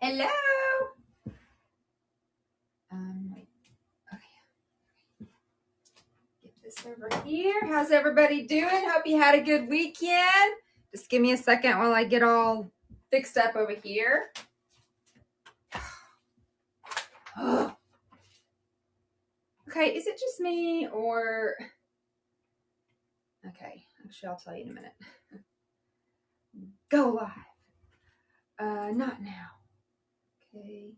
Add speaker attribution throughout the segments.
Speaker 1: Hello. Wait. Okay. Get this over here. How's everybody doing? Hope you had a good weekend. Just give me a second while I get all fixed up over here. Okay, is it just me or... Okay, actually I'll tell you in a minute. Go live. Not now. Okay.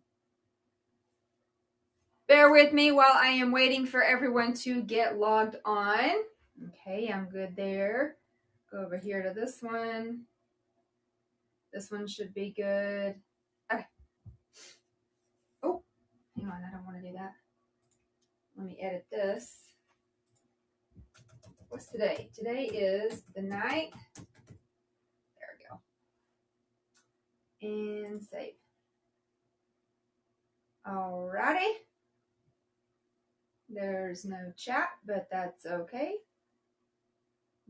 Speaker 1: Bear with me while I am waiting for everyone to get logged on. Okay, I'm good there. Go over here to this one. This one should be good. Okay. Oh, hang on, I don't want to do that. Let me edit this. What's today? Today is the 9th. There we go. And save. Alrighty. There's no chat, but that's okay.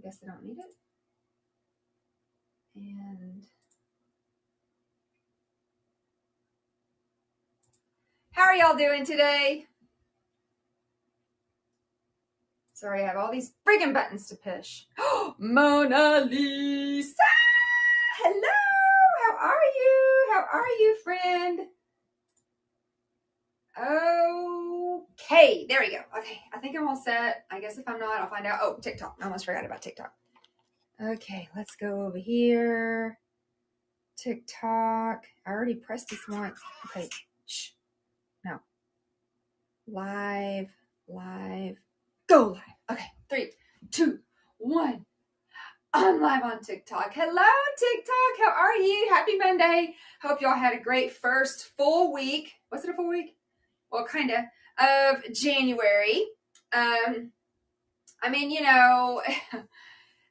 Speaker 1: Guess I don't need it. And how are y'all doing today? Sorry, I have all these friggin' buttons to push. Mona Lisa! Hello! How are you? How are you, friend? Okay, there we go. Okay, I think I'm all set. I guess if I'm not, I'll find out. Oh, TikTok. I almost forgot about TikTok. Okay, let's go over here. TikTok. I already pressed this once. Okay, shh. No. Live. Go live. Okay, 3, 2, 1. I'm live on TikTok. Hello, TikTok. How are you? Happy Monday. Hope y'all had a great first full week. Was it a full week? Well, kind of January. I mean, you know,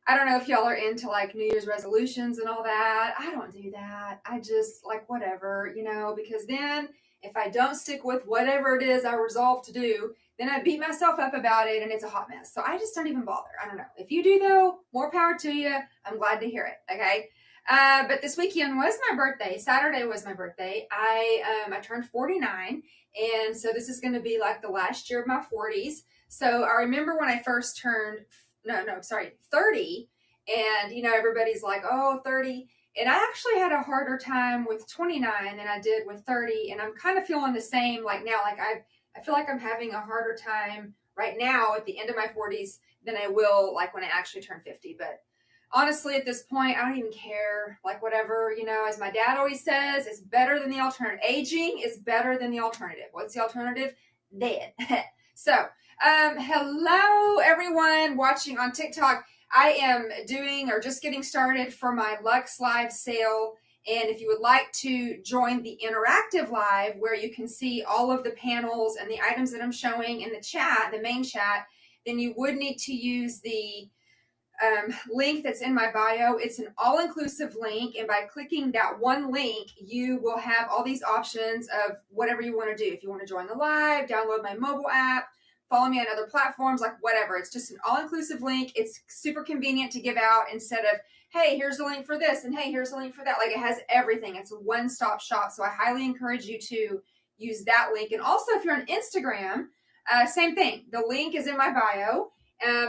Speaker 1: I don't know if y'all are into like New Year's resolutions and all that. I don't do that. I just like whatever, you know, because then if I don't stick with whatever it is I resolve to do, then I beat myself up about it and it's a hot mess. So I just don't even bother. I don't know. If you do though, more power to you. I'm glad to hear it. Okay. But this weekend was my birthday. Saturday was my birthday. I turned 49. And so this is going to be like the last year of my 40s. So I remember when I first turned 30. And, you know, everybody's like, oh, 30. And I actually had a harder time with 29 than I did with 30. And I'm kind of feeling the same like now. Like I feel like I'm having a harder time right now at the end of my 40s than I will like when I actually turn 50. But honestly, at this point, I don't even care. Like whatever, you know, as my dad always says, it's better than the alternative. Aging is better than the alternative. What's the alternative? Dead. So, hello everyone watching on TikTok. I am doing or just getting started for my Lux Live sale. And if you would like to join the interactive live where you can see all of the panels and the items that I'm showing in the chat, the main chat, then you would need to use the link that's in my bio. It's an all-inclusive link, and by clicking that one link, you will have all these options of whatever you want to do. If you want to join the live, download my mobile app, follow me on other platforms, like whatever. It's just an all-inclusive link. It's super convenient to give out instead of, hey, here's the link for this, and hey, here's the link for that. Like, it has everything. It's a one-stop shop, so I highly encourage you to use that link. And also, if you're on Instagram, same thing. The link is in my bio.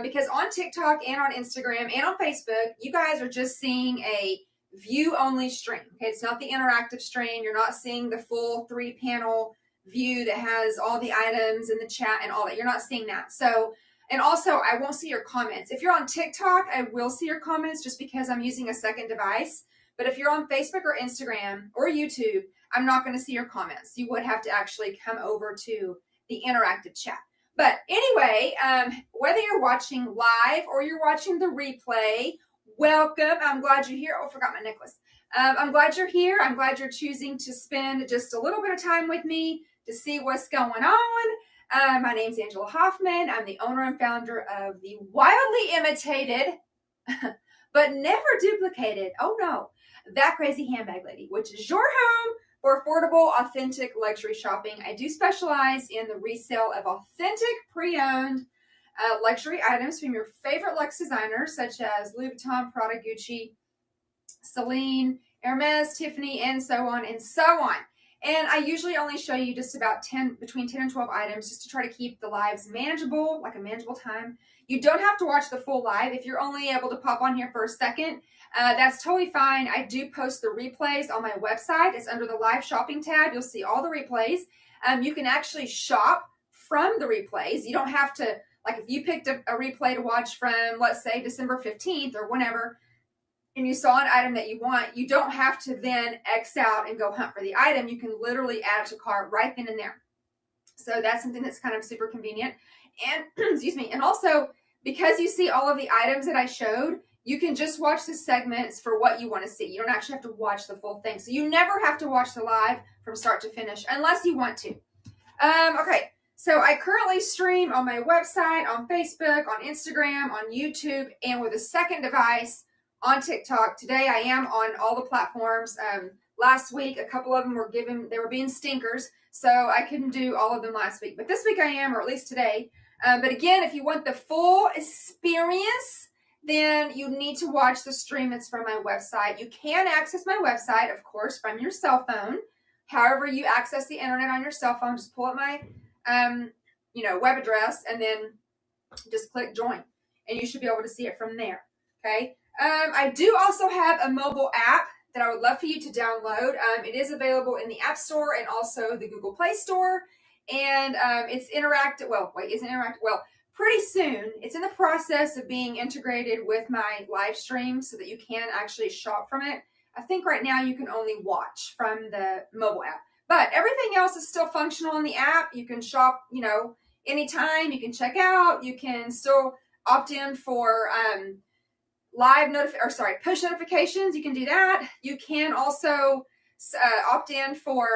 Speaker 1: Because on TikTok and on Instagram and on Facebook, you guys are just seeing a view-only stream. Okay, it's not the interactive stream. You're not seeing the full 3-panel view that has all the items and the chat and all that. You're not seeing that. So, and also, I won't see your comments. If you're on TikTok, I will see your comments just because I'm using a second device. But if you're on Facebook or Instagram or YouTube, I'm not going to see your comments. You would have to actually come over to the interactive chat. But anyway, whether you're watching live or you're watching the replay, welcome. I'm glad you're here. Oh, I forgot my necklace. I'm glad you're here. I'm glad you're choosing to spend just a little bit of time with me to see what's going on. My name's Angela Hoffman. I'm the owner and founder of the wildly imitated, but never duplicated, oh no, That Crazy Handbag Lady, which is your home for affordable, authentic luxury shopping. I do specialize in the resale of authentic, pre-owned luxury items from your favorite luxe designers, such as Louis Vuitton, Prada, Gucci, Celine, Hermes, Tiffany, and so on and so on. And I usually only show you just about between 10 and 12 items, just to try to keep the lives manageable, like a manageable time. You don't have to watch the full live. If you're only able to pop on here for a second, that's totally fine. I do post the replays on my website. It's under the live shopping tab. You'll see all the replays. You can actually shop from the replays. You don't have to, like if you picked a replay to watch from, let's say, December 15th or whenever, and you saw an item that you want, you don't have to then X out and go hunt for the item. You can literally add it to cart right then and there. So that's something that's kind of super convenient. And excuse me. And also, because you see all of the items that I showed, you can just watch the segments for what you want to see. You don't actually have to watch the full thing. So you never have to watch the live from start to finish unless you want to. Okay. So I currently stream on my website, on Facebook, on Instagram, on YouTube, and with a second device on TikTok. Today I am on all the platforms. Last week, a couple of them they were being stinkers, so I couldn't do all of them last week. But this week I am, or at least today. But again, if you want the full experience, then you need to watch the stream that's from my website. You can access my website, of course, from your cell phone. However you access the internet on your cell phone, just pull up my web address and then just click join, and you should be able to see it from there. Okay. I do also have a mobile app that I would love for you to download. It is available in the App Store and also the Google Play Store. And it's interactive. Well, wait, isn't interactive? Well, pretty soon. It's in the process of being integrated with my live stream so that you can actually shop from it. I think right now you can only watch from the mobile app. But everything else is still functional in the app. You can shop, anytime. You can check out. You can still opt in for push notifications. You can do that. You can also opt in for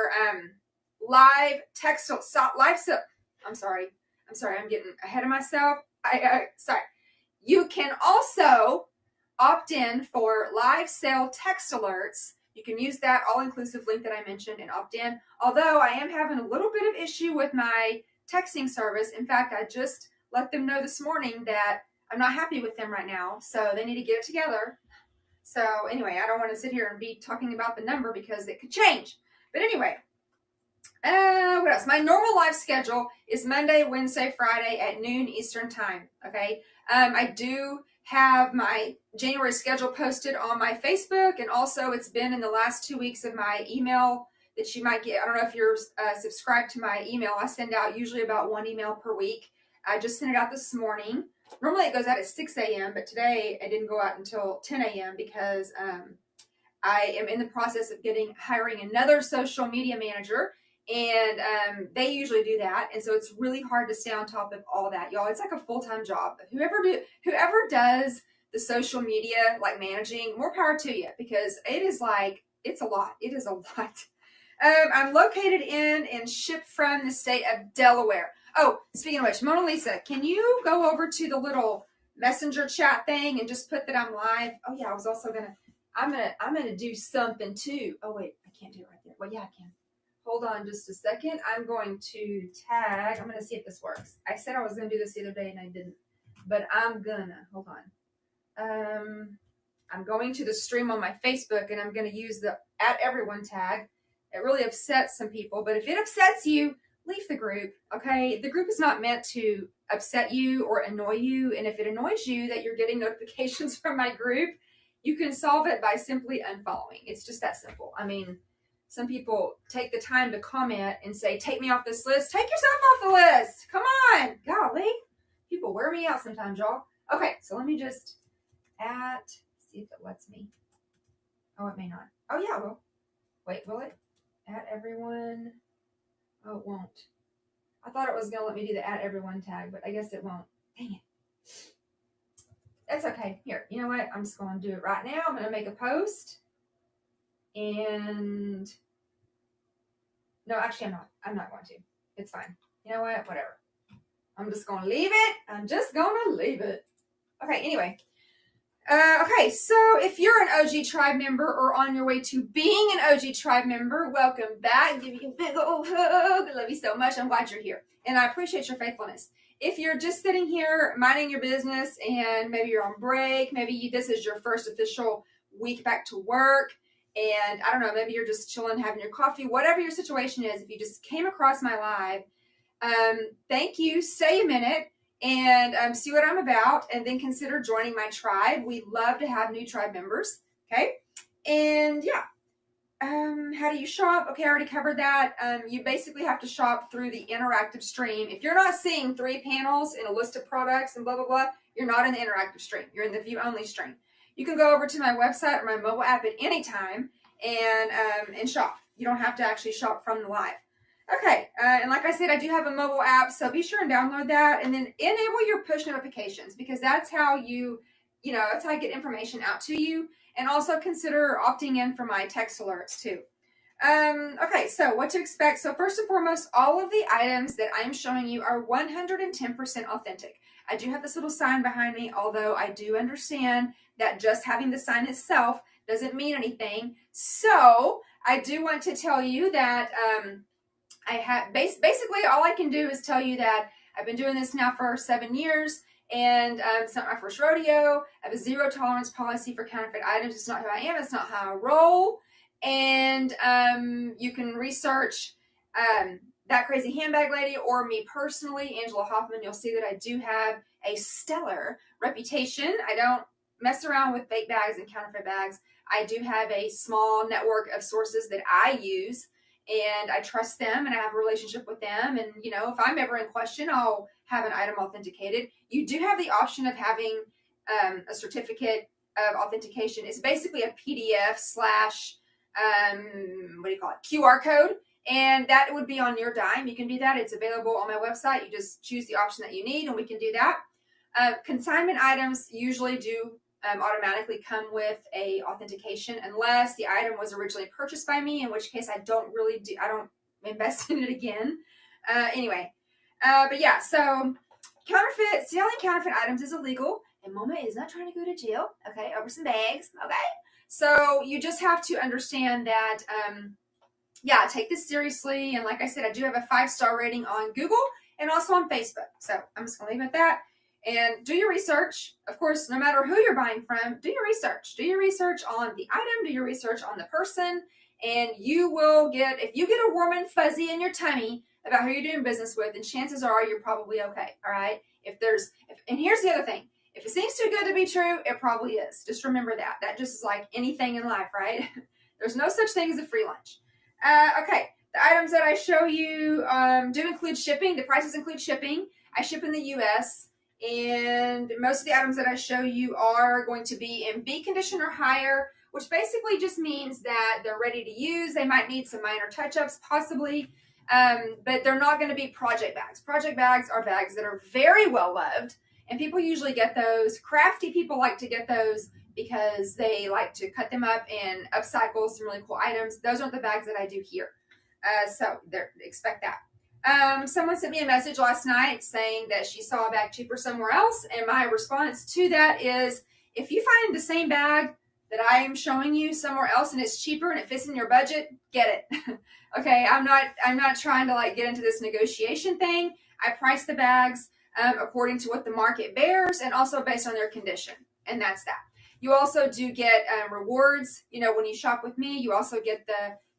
Speaker 1: live text. I'm sorry. I'm getting ahead of myself. You can also opt in for live sale text alerts. You can use that all-inclusive link that I mentioned and opt in. Although I am having a little bit of issue with my texting service. In fact, I just let them know this morning that I'm not happy with them right now, so they need to get it together. So anyway, I don't want to sit here and be talking about the number because it could change. But anyway, what else? My normal live schedule is Monday, Wednesday, Friday at noon Eastern time. Okay. I do have my January schedule posted on my Facebook, and also it's been in the last 2 weeks of my email that you might get. I don't know if you're subscribed to my email. I send out usually about 1 email per week. I just sent it out this morning. Normally it goes out at 6 a.m., but today it didn't go out until 10 a.m. because I am in the process of hiring another social media manager, and they usually do that, and so it's really hard to stay on top of all that, y'all. It's like a full-time job. Whoever does the social media, like managing, more power to you, because it's a lot. It is a lot. I'm located in and shipped from the state of Delaware. Oh, speaking of which, Mona Lisa, can you go over to the little messenger chat thing and just put that I'm live? Oh yeah, I'm gonna do something too. Oh wait, I can't do it right there. Well, yeah, I can. Hold on just a second. I'm going to tag. I'm gonna see if this works. I said I was gonna do this the other day and I didn't, but I'm gonna. Hold on. I'm going to the stream on my Facebook and I'm gonna use the @everyone tag. It really upsets some people, but if it upsets you, leave the group, okay? The group is not meant to upset you or annoy you, and if it annoys you that you're getting notifications from my group, you can solve it by simply unfollowing. It's just that simple. I mean, some people take the time to comment and say, take me off this list. Take yourself off the list. Come on. Golly. People wear me out sometimes, y'all. Okay, so let me just see if it lets me. Oh, it may not. Oh, yeah, it will. Wait, will it? @everyone. Oh, it won't. I thought it was going to let me do the @everyone tag, but I guess it won't. Dang it. That's okay. Here, you know what? I'm just going to do it right now. I'm going to make a post. And no, actually, I'm not. I'm not going to. It's fine. You know what? Whatever. I'm just going to leave it. Okay, anyway. Okay, so if you're an OG Tribe member or on your way to being an OG Tribe member, welcome back. Give you a big old hug. I love you so much. I'm glad you're here. And I appreciate your faithfulness. If you're just sitting here minding your business and maybe you're on break, maybe this is your first official week back to work, and I don't know, maybe you're just chilling, having your coffee, whatever your situation is. If you just came across my live, thank you. Stay a minute and see what I'm about, and then consider joining my tribe. We love to have new tribe members. Okay. And yeah, how do you shop? Okay, I already covered that. You basically have to shop through the interactive stream. If you're not seeing 3 panels in a list of products and blah, blah, blah, you're not in the interactive stream. You're in the view only stream. You can go over to my website or my mobile app at any time and shop. You don't have to actually shop from the live. Okay, and like I said, I do have a mobile app, so be sure and download that, and then enable your push notifications, because that's how that's how I get information out to you. And also consider opting in for my text alerts too. Okay, so what to expect. So first and foremost, all of the items that I'm showing you are 110% authentic. I do have this little sign behind me, although I do understand that just having the sign itself doesn't mean anything. So I do want to tell you that I have basically all I can do is tell you that I've been doing this now for 7 years. And it's not my first rodeo. I have a 0 tolerance policy for counterfeit items. It's not who I am. It's not how I roll. And you can research That Crazy Handbag Lady or me personally, Angela Hoffman. You'll see that I do have a stellar reputation. I don't mess around with fake bags and counterfeit bags. I do have a small network of sources that I use, and I trust them, and I have a relationship with them. And, if I'm ever in question, I'll have an item authenticated. You do have the option of having a certificate of authentication. It's basically a PDF slash, QR code. And that would be on your dime. You can do that. It's available on my website. You just choose the option that you need, and we can do that. Consignment items usually do automatically come with a authentication, unless the item was originally purchased by me, in which case I don't invest in it again. But yeah, so selling counterfeit items is illegal, and Mama is not trying to go to jail, okay, over some bags, okay? So you just have to understand that, take this seriously. And like I said, I do have a 5-star rating on Google and also on Facebook. So I'm just going to leave it at that. And do your research. Of course, no matter who you're buying from, do your research. Do your research on the item, do your research on the person, and you will if you get a warm and fuzzy in your tummy about who you're doing business with, then chances are you're probably okay, all right? And here's the other thing. If it seems too good to be true, it probably is. Just remember that. That just is like anything in life, right? There's no such thing as a free lunch. Okay, the items that I show you do include shipping. The prices include shipping. I ship in the U.S., and most of the items that I show you are going to be in B condition or higher, which basically just means that they're ready to use. They might need some minor touch-ups possibly, but they're not going to be project bags. Project bags are bags that are very well loved, and people usually get those. Crafty people like to get those because they like to cut them up and upcycle some really cool items. Those aren't the bags that I do here. So expect that. Someone sent me a message last night saying that she saw a bag cheaper somewhere else, and my response to that is, if you find the same bag that I am showing you somewhere else and it's cheaper and it fits in your budget, get it. Okay, I'm not trying to get into this negotiation thing. I price the bags according to what the market bears and also based on their condition, and that's that. You also do get rewards. When you shop with me, you also get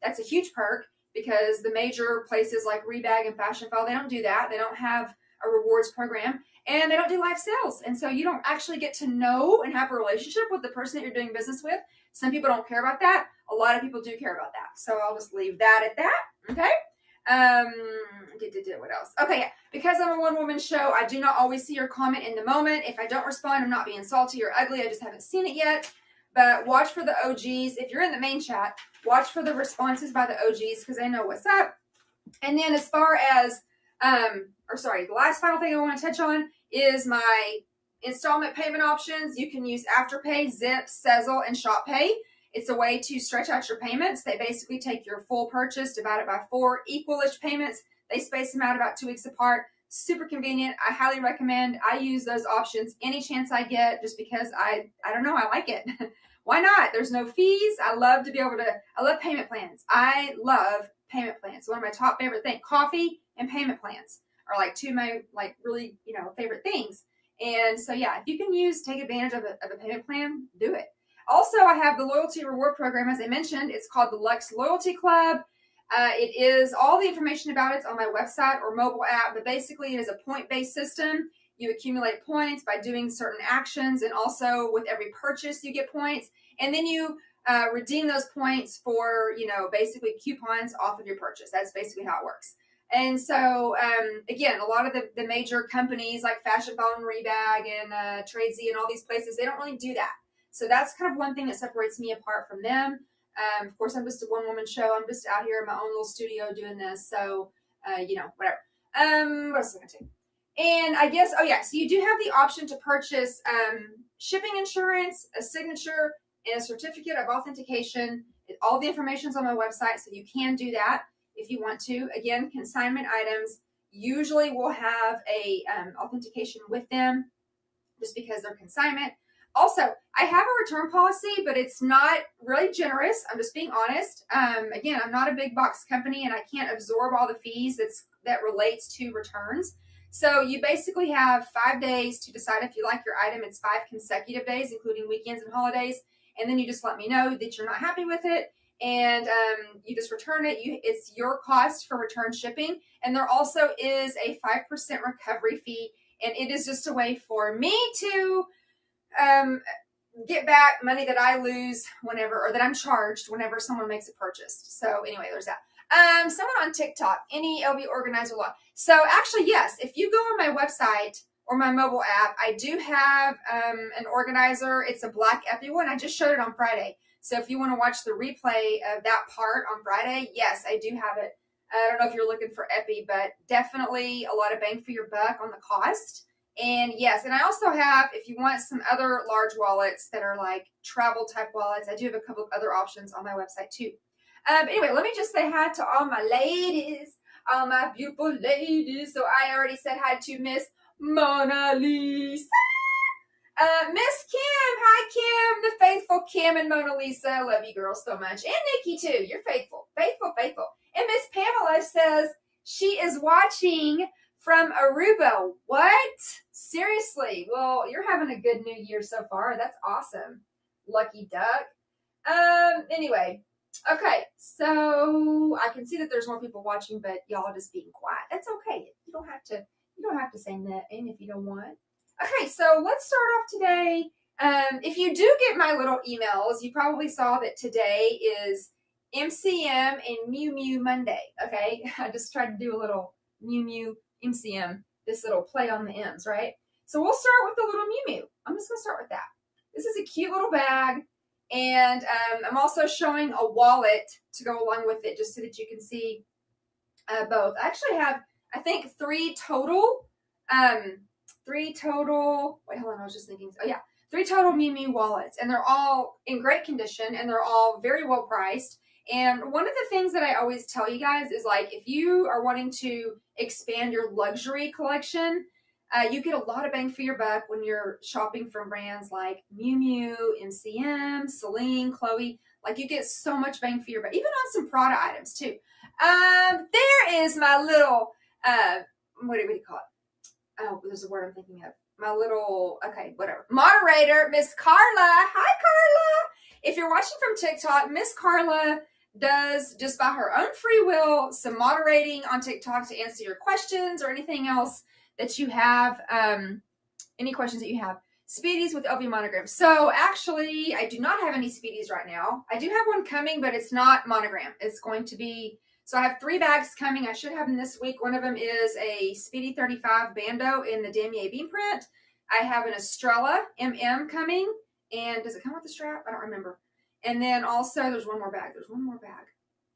Speaker 1: that's a huge perk, because the major places like Rebag and Fashion File, they don't do that. They don't have a rewards program, and they don't do live sales. And so you don't actually get to know and have a relationship with the person that you're doing business with. Some people don't care about that. A lot of people do care about that. So I'll just leave that at that. Okay. What else? Okay, yeah. Because I'm a one-woman show, I do not always see your comment in the moment. If I don't respond, I'm not being salty or ugly. I just haven't seen it yet. But watch for the OGs. If you're in the main chat, watch for the responses by the OGs, because they know what's up. And then as far as, the last final thing I want to touch on is my installment payment options. You can use Afterpay, Zip, Sezzle, and ShopPay. It's a way to stretch out your payments. They basically take your full purchase, divide it by 4 equal-ish payments. They space them out about 2 weeks apart. Super convenient. I highly recommend. I use those options any chance I get, just because I don't know, I like it. Why not? There's no fees. I love payment plans. I love payment plans. One of my top favorite things. Coffee and payment plans are two of my really favorite things. And so yeah, if you can take advantage of a payment plan, do it. Also, I have the loyalty reward program, as I mentioned. It's called the Lux Loyalty Club. It is all the information about it's on my website or mobile app, but basically it is a point-based system. You accumulate points by doing certain actions, and also with every purchase you get points, and then you redeem those points for, basically coupons off of your purchase. That's basically how it works. And so, again, a lot of the major companies like Fashion Phone, Rebag, and Tradesy and all these places, they don't really do that. So that's kind of one thing that separates me apart from them. Of course, I'm just a one-woman show. I'm just out here in my own little studio doing this. So, whatever. What else was I going to say? And I guess, so you do have the option to purchase shipping insurance, a signature, and a certificate of authentication. All the information is on my website, so you can do that if you want to. Again, consignment items usually will have a authentication with them just because they're consignment. Also, I have a return policy, but it's not really generous. I'm just being honest. Again, I'm not a big box company, and I can't absorb all the fees that relates to returns. So you basically have 5 days to decide if you like your item. It's 5 consecutive days, including weekends and holidays. And then you just let me know that you're not happy with it, and you just return it. It's your cost for return shipping. And there also is a 5% recovery fee, and it is just a way for me to get back money that I lose or that I'm charged whenever someone makes a purchase. So anyway, there's that. Someone on TikTok, any LV organizer law. So actually, yes, if you go on my website or my mobile app, I do have an organizer. It's a black epi one. I just showed it on Friday. So if you want to watch the replay of that part on Friday, yes, I do have it. I don't know if you're looking for epi, but definitely a lot of bang for your buck on the cost. And yes, and I also have, if you want some other large wallets that are like travel type wallets, I do have a couple of other options on my website too. Anyway, let me just say hi to all my ladies, all my beautiful ladies. So I already said hi to Miss Mona Lisa. Miss Kim, hi Kim, the faithful Kim and Mona Lisa. I love you girls so much. And Nikki too, you're faithful, faithful, faithful. And Miss Pamela says she is watching from Aruba. What? Seriously? Well, you're having a good new year so far. That's awesome. Lucky duck. Anyway. Okay, so I can see that there's more people watching, but y'all just being quiet. That's okay. You don't have to say nothing if you don't want. Okay, so let's start off today. If you do get my little emails, you probably saw that today is MCM and Mew Mew Monday. Okay, I just tried to do a little Mew Mew MCM, this little play on the M's, right? So we'll start with the little Mew Mew. I'm just gonna start with that. This is a cute little bag. And I'm also showing a wallet to go along with it, just so that you can see both. I actually have, I think, 3 total. Wait, hold on. I was just thinking. Oh, yeah. 3 total Mew Mew wallets. And they're all in great condition, and they're all very well priced. And one of the things that I always tell you guys is, like, if you are wanting to expand your luxury collection, you get a lot of bang for your buck when you're shopping from brands like Mew Mew, MCM, Celine, Chloe. Like, you get so much bang for your buck, even on some Prada items too. There is my little, what do you call it? Oh, there's a word I'm thinking of. My little, whatever. Moderator, Miss Carla. Hi, Carla. If you're watching from TikTok, Miss Carla does, just by her own free will, some moderating on TikTok to answer your questions or anything else that you have, any questions that you have. Speedies with LV monogram. So actually, I do not have any Speedies right now. I do have one coming, but it's not monogram. It's going to be, so I have 3 bags coming. I should have them this week. One of them is a Speedy 35 Bando in the Damier beam print. I have an Estrella MM coming. And does it come with the strap? I don't remember. And then also, there's one more bag.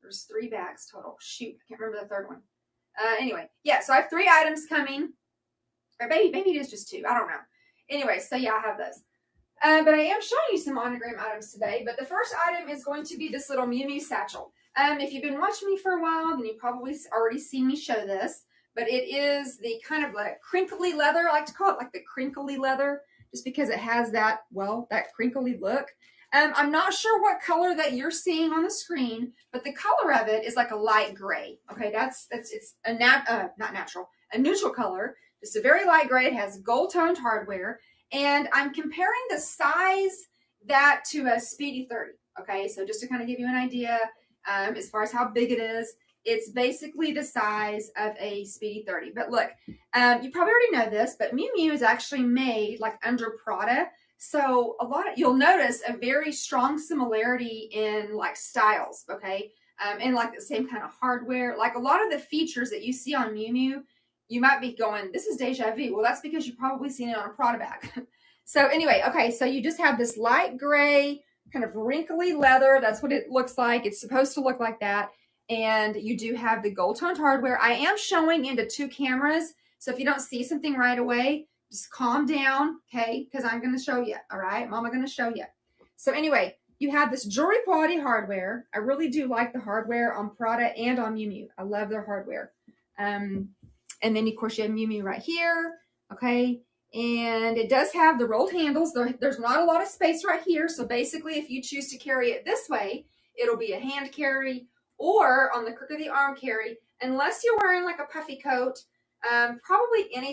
Speaker 1: There's 3 bags total. Shoot, I can't remember the third one. Anyway, yeah, so I have 3 items coming. Or maybe it is just 2. I don't know. Anyway, so yeah, I have those. But I am showing you some monogram items today. But the first item is going to be this little Mew Mew satchel. If you've been watching me for a while, then you've probably already seen me show this. But it is the kind of like crinkly leather. I like to call it like the crinkly leather, just because it has that, well, that crinkly look. I'm not sure what color that you're seeing on the screen, but the color of it is like a light gray. Okay, it's a not natural, a neutral color. Just a very light gray. It has gold toned hardware, and I'm comparing the size that to a Speedy 30. Okay, so just to kind of give you an idea, as far as how big it is, it's basically the size of a Speedy 30. But look, you probably already know this, but Miu Miu is actually made like under Prada. So you'll notice a very strong similarity in like styles, okay? And like the same kind of hardware. Like a lot of the features that you see on Miu Miu, you might be going, this is deja vu. Well, that's because you've probably seen it on a Prada bag. So anyway, okay, so you just have this light gray, kind of wrinkly leather. That's what it looks like. It's supposed to look like that. And you do have the gold toned hardware. I am showing into 2 cameras. So if you don't see something right away, just calm down, okay? Because I'm going to show you, all right? Mama going to show you. So anyway, you have this jewelry quality hardware. I really do like the hardware on Prada and on Miu Miu. I love their hardware. And then, of course, you have Miu Miu right here, okay? And it does have the rolled handles. There's not a lot of space right here. So basically, if you choose to carry it this way, it'll be a hand carry or on the crook of the arm carry, unless you're wearing like a puffy coat. Probably any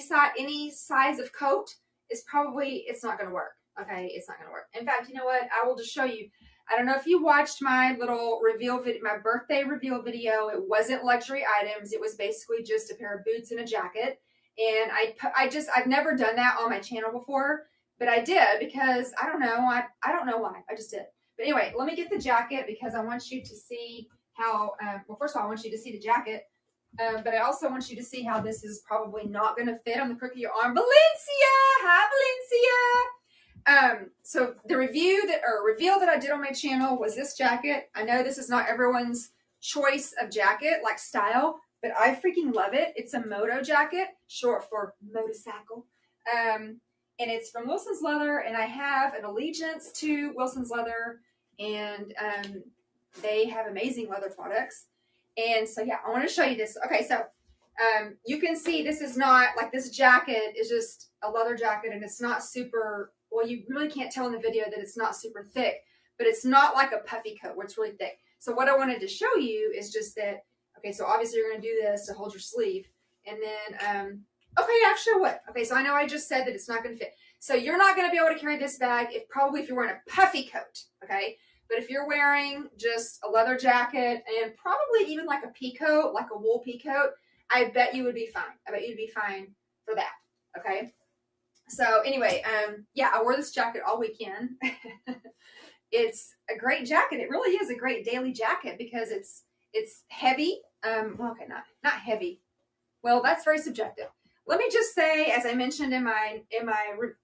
Speaker 1: size of coat is probably, it's not going to work. Okay, it's not going to work. In fact, you know what? I will just show you. I don't know if you watched my little reveal video, my birthday reveal video. It wasn't luxury items. It was basically just a pair of boots and a jacket. And I've never done that on my channel before, but I did because I don't know. I don't know why. I just did. But anyway, let me get the jacket because I want you to see how, well, first of all, I want you to see the jacket. But I also want you to see how this is probably not going to fit on the crook of your arm. Valencia! Hi, Valencia! So the reveal that I did on my channel was this jacket. I know this is not everyone's choice of jacket, like style, but I freaking love it. It's a moto jacket, short for motorcycle. And it's from Wilson's Leather, and I have an allegiance to Wilson's Leather, and they have amazing leather products. And so, yeah, I want to show you this. Okay, so you can see this is not, like this jacket is just a leather jacket, and it's not super, well, you really can't tell in the video that it's not super thick, but it's not like a puffy coat where it's really thick. So what I wanted to show you is just that, okay, so obviously you're going to do this to hold your sleeve. And then, okay, actually I would. Okay, so I know I just said that it's not going to fit. So you're not going to be able to carry this bag if you're wearing a puffy coat, okay? But if you're wearing just a leather jacket and probably even like a pea coat, like a wool pea coat, I bet you would be fine. I bet you'd be fine for that, okay? So anyway, yeah, I wore this jacket all weekend. It's a great jacket. It really is a great daily jacket because it's heavy. Well, okay, not heavy. Well, that's very subjective. Let me just say, as I mentioned in my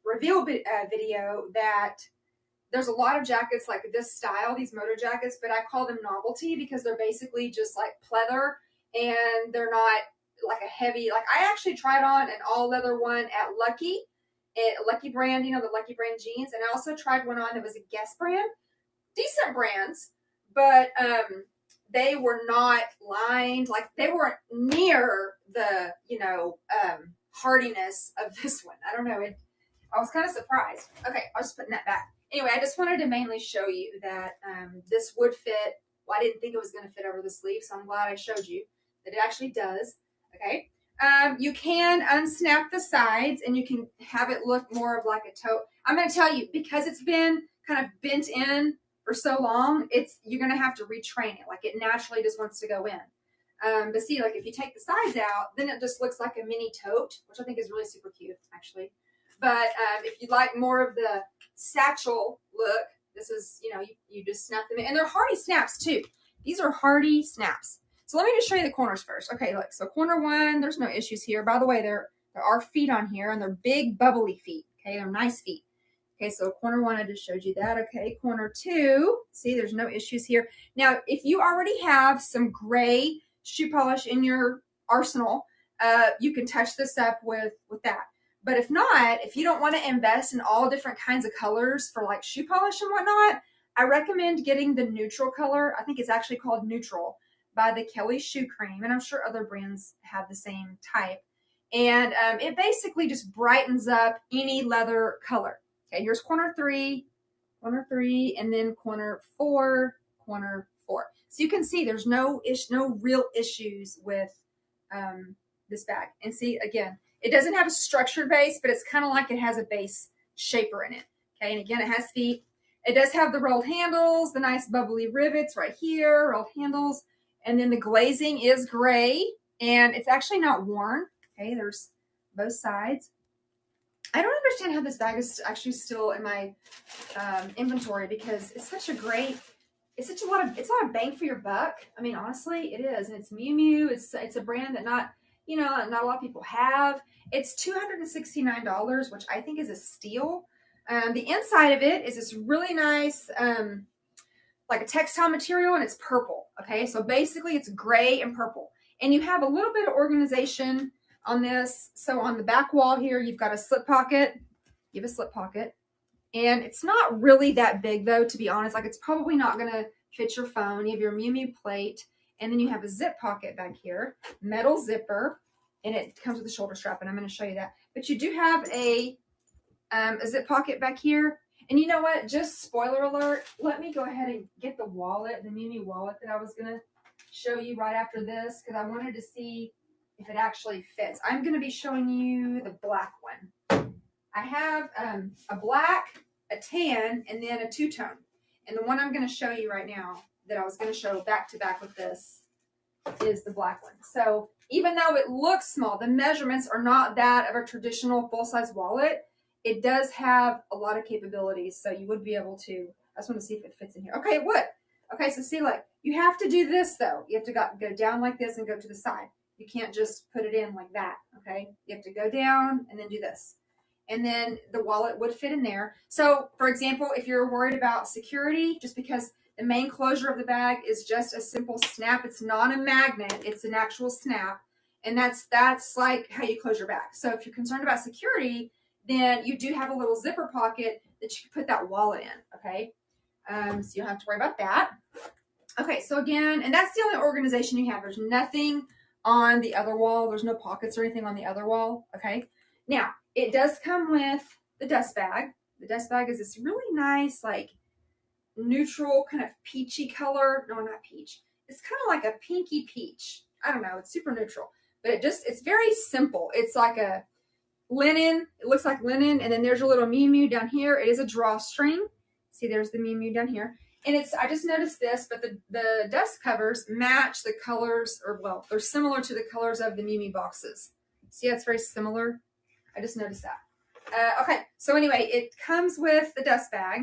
Speaker 1: reveal video, that there's a lot of jackets like this style, these moto jackets, but I call them novelty because they're basically just like pleather, and they're not like a heavy, like I actually tried on an all leather one at Lucky brand, you know, the Lucky brand jeans. And I also tried one on that was a Guess brand, decent brands, but they were not lined, like they weren't near the, you know, hardiness of this one. I don't know. I was kind of surprised. Okay, I was putting that back. Anyway, I just wanted to mainly show you that this would fit. Well, I didn't think it was going to fit over the sleeve, so I'm glad I showed you that it actually does. Okay. You can unsnap the sides, and you can have it look more of like a tote. I'm going to tell you, because it's been kind of bent in for so long, you're going to have to retrain it. Like it naturally just wants to go in. But see, like if you take the sides out, then it just looks like a mini tote, which I think is really super cute, actually. But if you like more of the satchel look, this is, you know, you just snap them in. And they're hardy snaps too. These are hardy snaps. So let me just show you the corners first. Okay, look, so corner one, there's no issues here. By the way, there are feet on here, and they're big, bubbly feet. Okay, they're nice feet. Okay, so corner one, I just showed you that. Okay, corner two, see, there's no issues here. Now, if you already have some gray shoe polish in your arsenal, you can touch this up with that. But if not, if you don't want to invest in all different kinds of colors for like shoe polish and whatnot, I recommend getting the neutral color. I think it's actually called Neutral by the Kelly Shoe Cream. And I'm sure other brands have the same type. And it basically just brightens up any leather color. Okay, here's corner three, and then corner four. So you can see there's no real issues with this bag. And see, again, it doesn't have a structured base, but it's kind of like it has a base shaper in it. Okay, and again, it has feet. It does have the rolled handles, the nice bubbly rivets right here, rolled handles. And then the glazing is gray, and it's actually not worn. Okay, there's both sides. I don't understand how this bag is actually still in my inventory, because it's such a great, it's a lot of bang for your buck. I mean, honestly, it is. And it's Miu Miu. It's a brand that not a lot of people have. It's $269, which I think is a steal. The inside of it is this really nice, like a textile material, and it's purple. Okay, so basically it's gray and purple, and you have a little bit of organization on this. So on the back wall here, you've got a slip pocket. You have a slip pocket, and it's not really that big though, to be honest. Like, it's probably not gonna fit your phone. You have your Miu Miu plate, and then you have a zip pocket back here, metal zipper, and it comes with a shoulder strap, and I'm going to show you that. But you do have a zip pocket back here. And you know what? Just spoiler alert, let me go ahead and get the wallet, the Miu Miu wallet that I was going to show you right after this, because I wanted to see if it actually fits. I'm going to be showing you the black one. I have a black, a tan, and then a two-tone. And the one I'm going to show you right now that I was going to show back to back with this is the black one. So even though it looks small, the measurements are not that of a traditional full-size wallet. It does have a lot of capabilities, so you would be able to. I just want to see if it fits in here. Okay, it would. Okay, so see, look, you have to do this though. You have to go down like this and go to the side. You can't just put it in like that. Okay, you have to go down and then do this, and then the wallet would fit in there. So, for example, if you're worried about security, just because the main closure of the bag is just a simple snap, it's not a magnet, it's an actual snap, and that's like how you close your bag. So if you're concerned about security, then you do have a little zipper pocket that you can put that wallet in, okay? So you don't have to worry about that. Okay, so again, and that's the only organization you have. There's nothing on the other wall. There's no pockets or anything on the other wall, okay? Now, it does come with the dust bag. The dust bag is this really nice, like, neutral kind of peachy color. No, not peach. It's kind of like a pinky peach. I don't know. It's super neutral, but it's very simple. It's like a linen. It looks like linen, and then there's a little Miu Miu down here. It is a drawstring. See, there's the Miu Miu down here, and I just noticed this, but the dust covers match the colors, or well, they're similar to the colors of the Miu Miu boxes. See, it's very similar. I just noticed that. Okay, so anyway, it comes with the dust bag.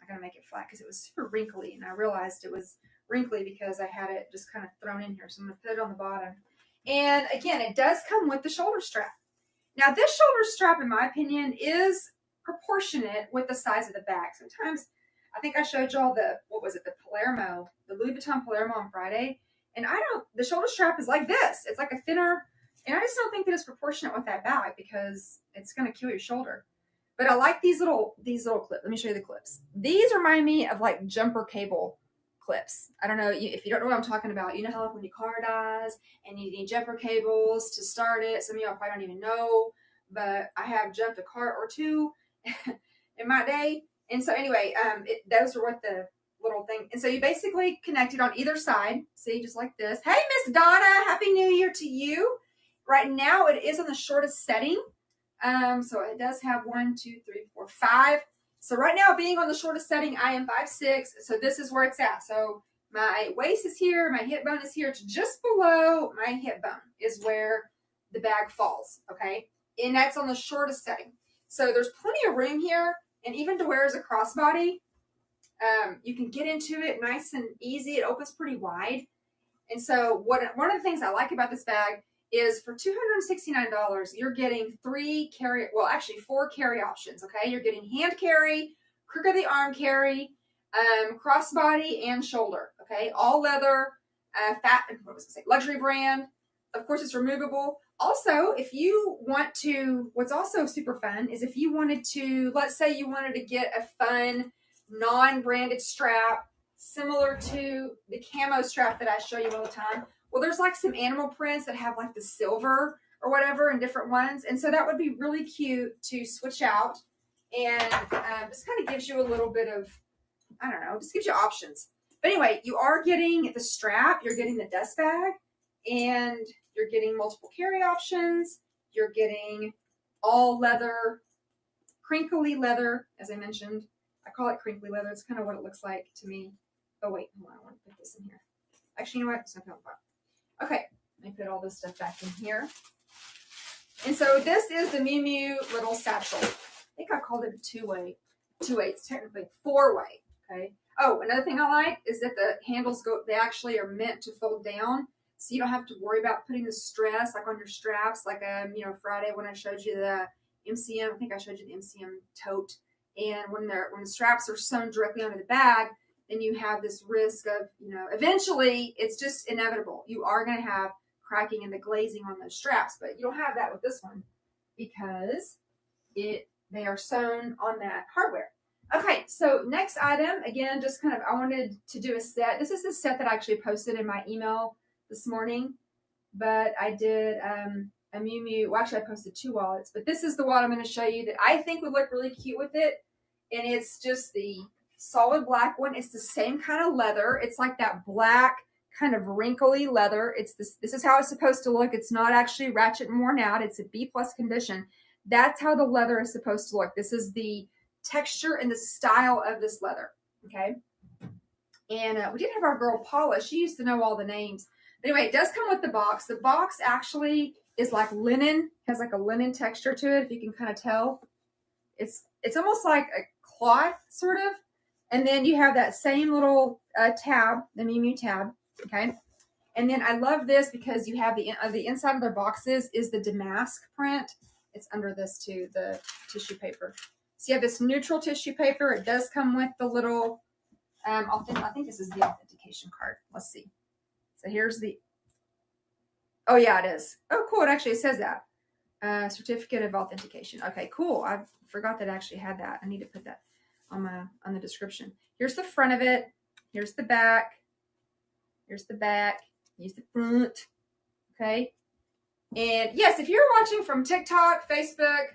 Speaker 1: I gotta make it flat because it was super wrinkly, and I realized it was wrinkly because I had it just kind of thrown in here. So I'm gonna put it on the bottom. And again, it does come with the shoulder strap. Now, this shoulder strap, in my opinion, is proportionate with the size of the bag. Sometimes, I think I showed y'all the Palermo, the Louis Vuitton Palermo on Friday. And the shoulder strap is like this. It's like a thinner, and I just don't think that it's proportionate with that bag because it's going to kill your shoulder. But I like these little clips. Let me show you the clips. These remind me of like jumper cable clips. I don't know if you don't know what I'm talking about. You know how like when your car dies and you need jumper cables to start it. Some of y'all probably don't even know, but I have jumped a car or two in my day. And so anyway, those are what the little thing. And so you basically connect it on either side. See, just like this. Hey, Miss Donna, Happy New Year to you. Right now it is on the shortest setting. So it does have 1, 2, 3, 4, 5. So right now, being on the shortest setting, I am 5'6". So this is where it's at. So my waist is here, my hip bone is here. It's just below my hip bone is where the bag falls, okay? And that's on the shortest setting. So there's plenty of room here, and even to wear as a crossbody, you can get into it nice and easy. It opens pretty wide. And so one of the things I like about this bag is for $269, you're getting 4 carry options, okay? You're getting hand carry, crook of the arm carry, crossbody, and shoulder, okay? All leather, luxury brand. Of course, it's removable. Also, if you want to, what's also super fun is if you wanted to, let's say you wanted to get a fun, non-branded strap, similar to the camo strap that I show you all the time. Well, there's like some animal prints that have like the silver or whatever in different ones. And so that would be really cute to switch out. And just kind of gives you a little bit of, I don't know, just gives you options. But anyway, you are getting the strap, you're getting the dust bag, and you're getting multiple carry options. You're getting all leather, crinkly leather, as I mentioned. I call it crinkly leather. It's kind of what it looks like to me. Oh wait, hold on, I want to put this in here. Actually, you know what? It's not going to. Okay, let me put all this stuff back in here. And so this is the Miu Miu little satchel. I think I called it a two-way. Two-way. It's technically four-way. Okay. Oh, another thing I like is that the handles go. They actually are meant to fold down, so you don't have to worry about putting the stress like on your straps. Like you know, Friday when I showed you the MCM, I think I showed you the MCM tote, and when the straps are sewn directly onto the bag, then you have this risk of, you know, eventually it's just inevitable. You are going to have cracking in the glazing on those straps, but you don't have that with this one because they are sewn on that hardware. Okay, so next item, again, just kind of, I wanted to do a set. This is the set that I actually posted in my email this morning, but I did a Miu Miu, well, actually I posted 2 wallets, but this is the wallet I'm going to show you that I think would look really cute with it, and it's just the solid black one. It's the same kind of leather. It's like that black kind of wrinkly leather. It's this is how it's supposed to look. It's not actually ratchet and worn out. It's a B+ condition. That's how the leather is supposed to look. This is the texture and the style of this leather. Okay. And we did have our girl Paula. She used to know all the names. But anyway, it does come with the box. The box actually is like linen, has like a linen texture to it, if you can kind of tell. It's almost like a cloth, sort of. And then you have that same little tab, the Miu Miu tab, okay? And then I love this because you have the inside of their boxes is the damask print. It's under this too, the tissue paper. So you have this neutral tissue paper. It does come with the little, I think this is the authentication card. Let's see. So here's the, oh yeah, it is. Oh, cool. It actually says that. Certificate of authentication. Okay, cool. I forgot that I actually had that. I need to put that on the description. Here's the front of it. Here's the back. Here's the back. Here's the front. Okay. And yes, if you're watching from TikTok, Facebook,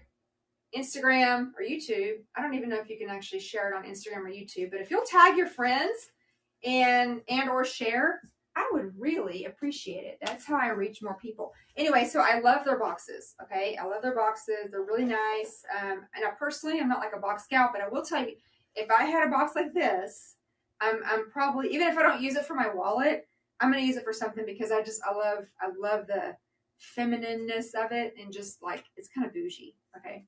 Speaker 1: Instagram, or YouTube, I don't even know if you can actually share it on Instagram or YouTube, but if you'll tag your friends and or share, I would really appreciate it. That's how I reach more people. Anyway, so I love their boxes, okay? I love their boxes. They're really nice. And I personally, I'm not like a box scout, but I will tell you, if I had a box like this, I'm probably, even if I don't use it for my wallet, I'm going to use it for something because I love the feminineness of it, and just like, it's kind of bougie, okay?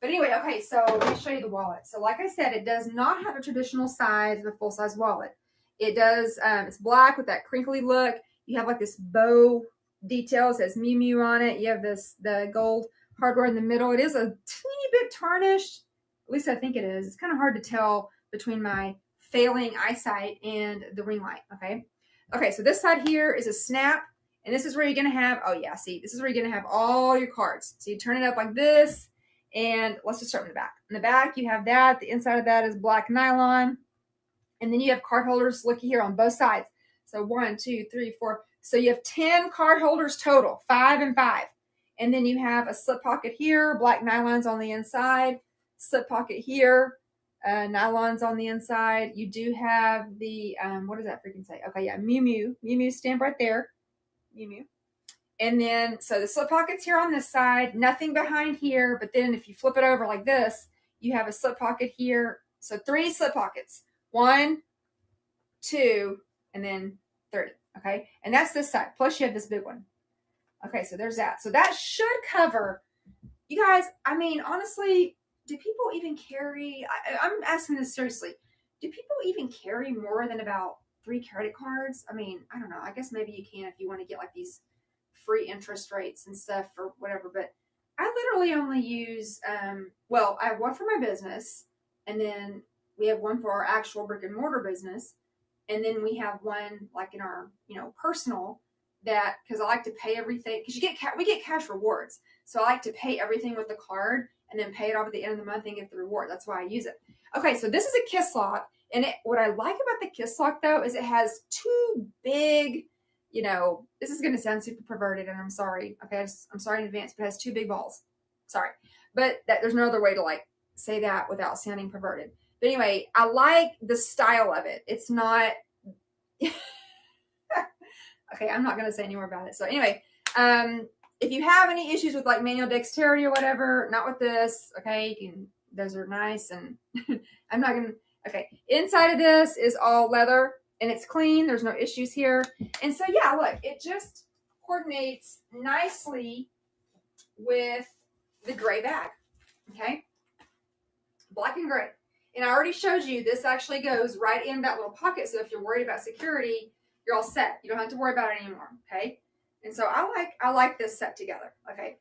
Speaker 1: But anyway, okay, so let me show you the wallet. So like I said, it does not have a traditional size of a full-size wallet. It does, it's black with that crinkly look. You have like this bow detail. It says Miu Miu on it. You have the gold hardware in the middle. It is a teeny bit tarnished. At least I think it is. It's kind of hard to tell between my failing eyesight and the ring light, okay? Okay, so this side here is a snap, and this is where you're going to have, oh yeah, see, this is where you're going to have all your cards. So you turn it up like this, and let's just start in the back. In the back, you have that. The inside of that is black nylon. And then you have card holders, looky here, on both sides. So 1, 2, 3, 4. So you have 10 card holders total, 5 and 5. And then you have a slip pocket here, black nylons on the inside, slip pocket here, nylons on the inside. You do have the, what does that freaking say? Okay, yeah, Miu Miu. Miu Miu stamp right there. Miu Miu. And then, so the slip pocket's here on this side, nothing behind here. But then if you flip it over like this, you have a slip pocket here. So 3 slip pockets. 1, 2, and then 30. Okay. And that's this side. Plus you have this big one. Okay. So there's that. So that should cover, you guys. I mean, honestly, do people even carry, I'm asking this seriously. Do people even carry more than about 3 credit cards? I mean, I don't know. I guess maybe you can if you want to get like these free interest rates and stuff or whatever. But I literally only use, well, I have one for my business, and then we have one for our actual brick and mortar business. And then we have one like in our, you know, personal, that, because I like to pay everything, because we get cash rewards. So I like to pay everything with the card and then pay it off at the end of the month and get the reward. That's why I use it. Okay, so this is a kiss lock. And what I like about the kiss lock, though, is it has 2 big, you know, this is going to sound super perverted, and I'm sorry. Okay, I'm sorry in advance, but it has 2 big balls. Sorry. But there's no other way to like say that without sounding perverted. But anyway, I like the style of it. It's not, okay, I'm not going to say any more about it. So anyway, if you have any issues with like manual dexterity or whatever, not with this, okay, you can Those are nice, and I'm not gonna. Okay, inside of this is all leather, and it's clean. There's no issues here, and so yeah, look, it just coordinates nicely with the gray bag. Okay, black and gray. And I already showed you this actually goes right in that little pocket. So if you're worried about security, you're all set. You don't have to worry about it anymore. Okay. And so I like this set together. Okay.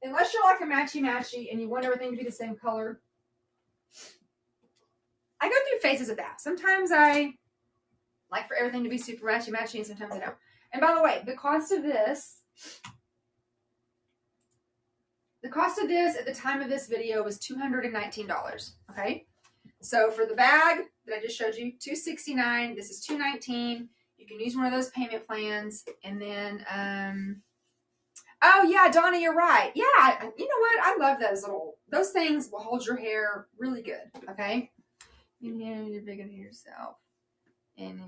Speaker 1: Unless you're like a matchy and you want everything to be the same color. I go through phases of that. Sometimes I like for everything to be super matchy and sometimes I don't. And by the way, the cost of this at the time of this video was $219. Okay. So for the bag that I just showed you, $269. This is $219. You can use one of those payment plans. And then, oh yeah, Donna, you're right. Yeah, you know what? I love those things will hold your hair really good. Okay. You're big into yourself. And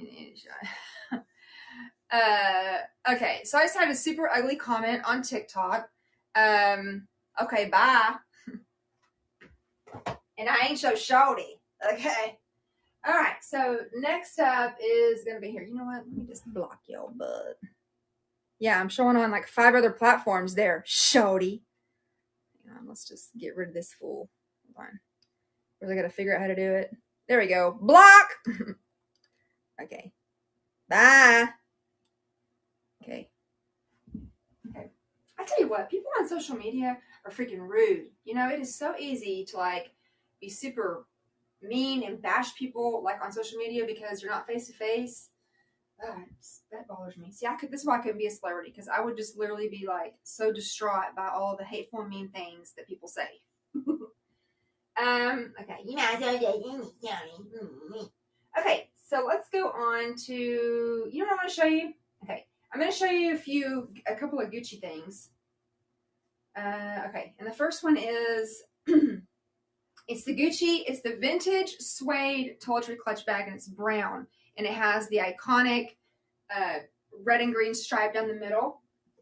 Speaker 1: okay, so I just had a super ugly comment on TikTok. Okay, bye. And I ain't so shorty. Okay. All right. So next up is going to be here. You know what? Let me just block your butt. Yeah, I'm showing on like 5 other platforms there. Shorty. Hang on. Let's just get rid of this fool. Hold on. Where's I got to figure out how to do it? There we go. Block. Okay. Bye. Okay. Okay. I tell you what, people on social media are freaking rude. You know, it is so easy to like be super mean and bash people like on social media because you're not face to face. That bothers me. See, this is why I couldn't be a celebrity, because I would just literally be like so distraught by all the hateful and mean things that people say. Okay. Okay, so let's go on to, you know what I want to show you? Okay, I'm going to show you a couple of Gucci things. Okay, and the first one is it's the Gucci, it's the vintage suede toiletry clutch bag, and it's brown, and it has the iconic red and green stripe down the middle.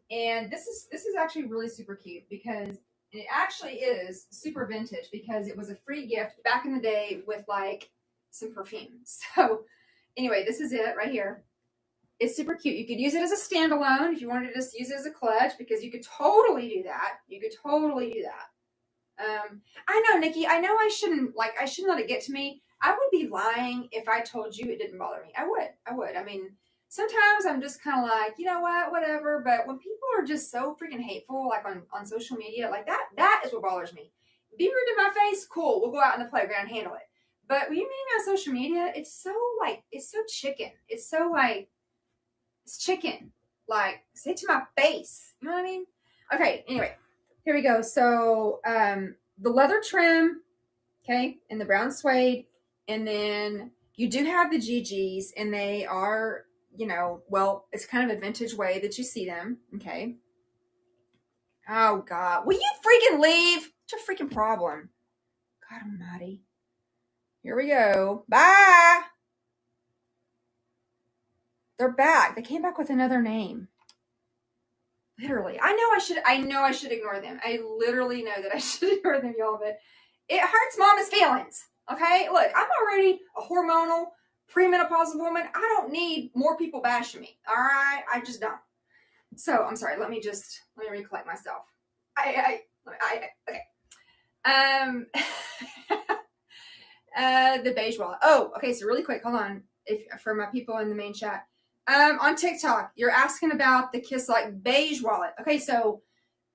Speaker 1: And this is actually really super cute because it actually is super vintage because it was a free gift back in the day with like some perfume. So anyway, this is it right here. It's super cute. You could use it as a standalone if you wanted to just use it as a clutch, because you could totally do that. I know, Nikki. I know I shouldn't let it get to me. I would be lying if I told you it didn't bother me. I would. I mean, sometimes I'm just kind of like, you know what, whatever. But when people are just so freaking hateful, like on social media, like that is what bothers me. Be rude to my face, cool. We'll go out in the playground and handle it. But when you meet me on social media, it's so chicken. It's so like, it's chicken. Like, say it to my face. You know what I mean? Okay, anyway, here we go. So the leather trim, okay, and the brown suede, and then you do have the GGs, and they are, you know, well, it's kind of a vintage way that you see them, okay? Oh, God. Will you freaking leave? What's your freaking problem? God almighty. Here we go. Bye. They're back. They came back with another name. Literally. I know I should ignore them. I literally know that I should ignore them, y'all, but it hurts mama's feelings. Okay? Look, I'm already a hormonal, premenopausal woman. I don't need more people bashing me. All right? I just don't. So, I'm sorry. Let me recollect myself. Okay. The beige wallet. Oh, okay. So really quick, hold on. For my people in the main chat, on TikTok, you're asking about the Kiss Like beige wallet. Okay, so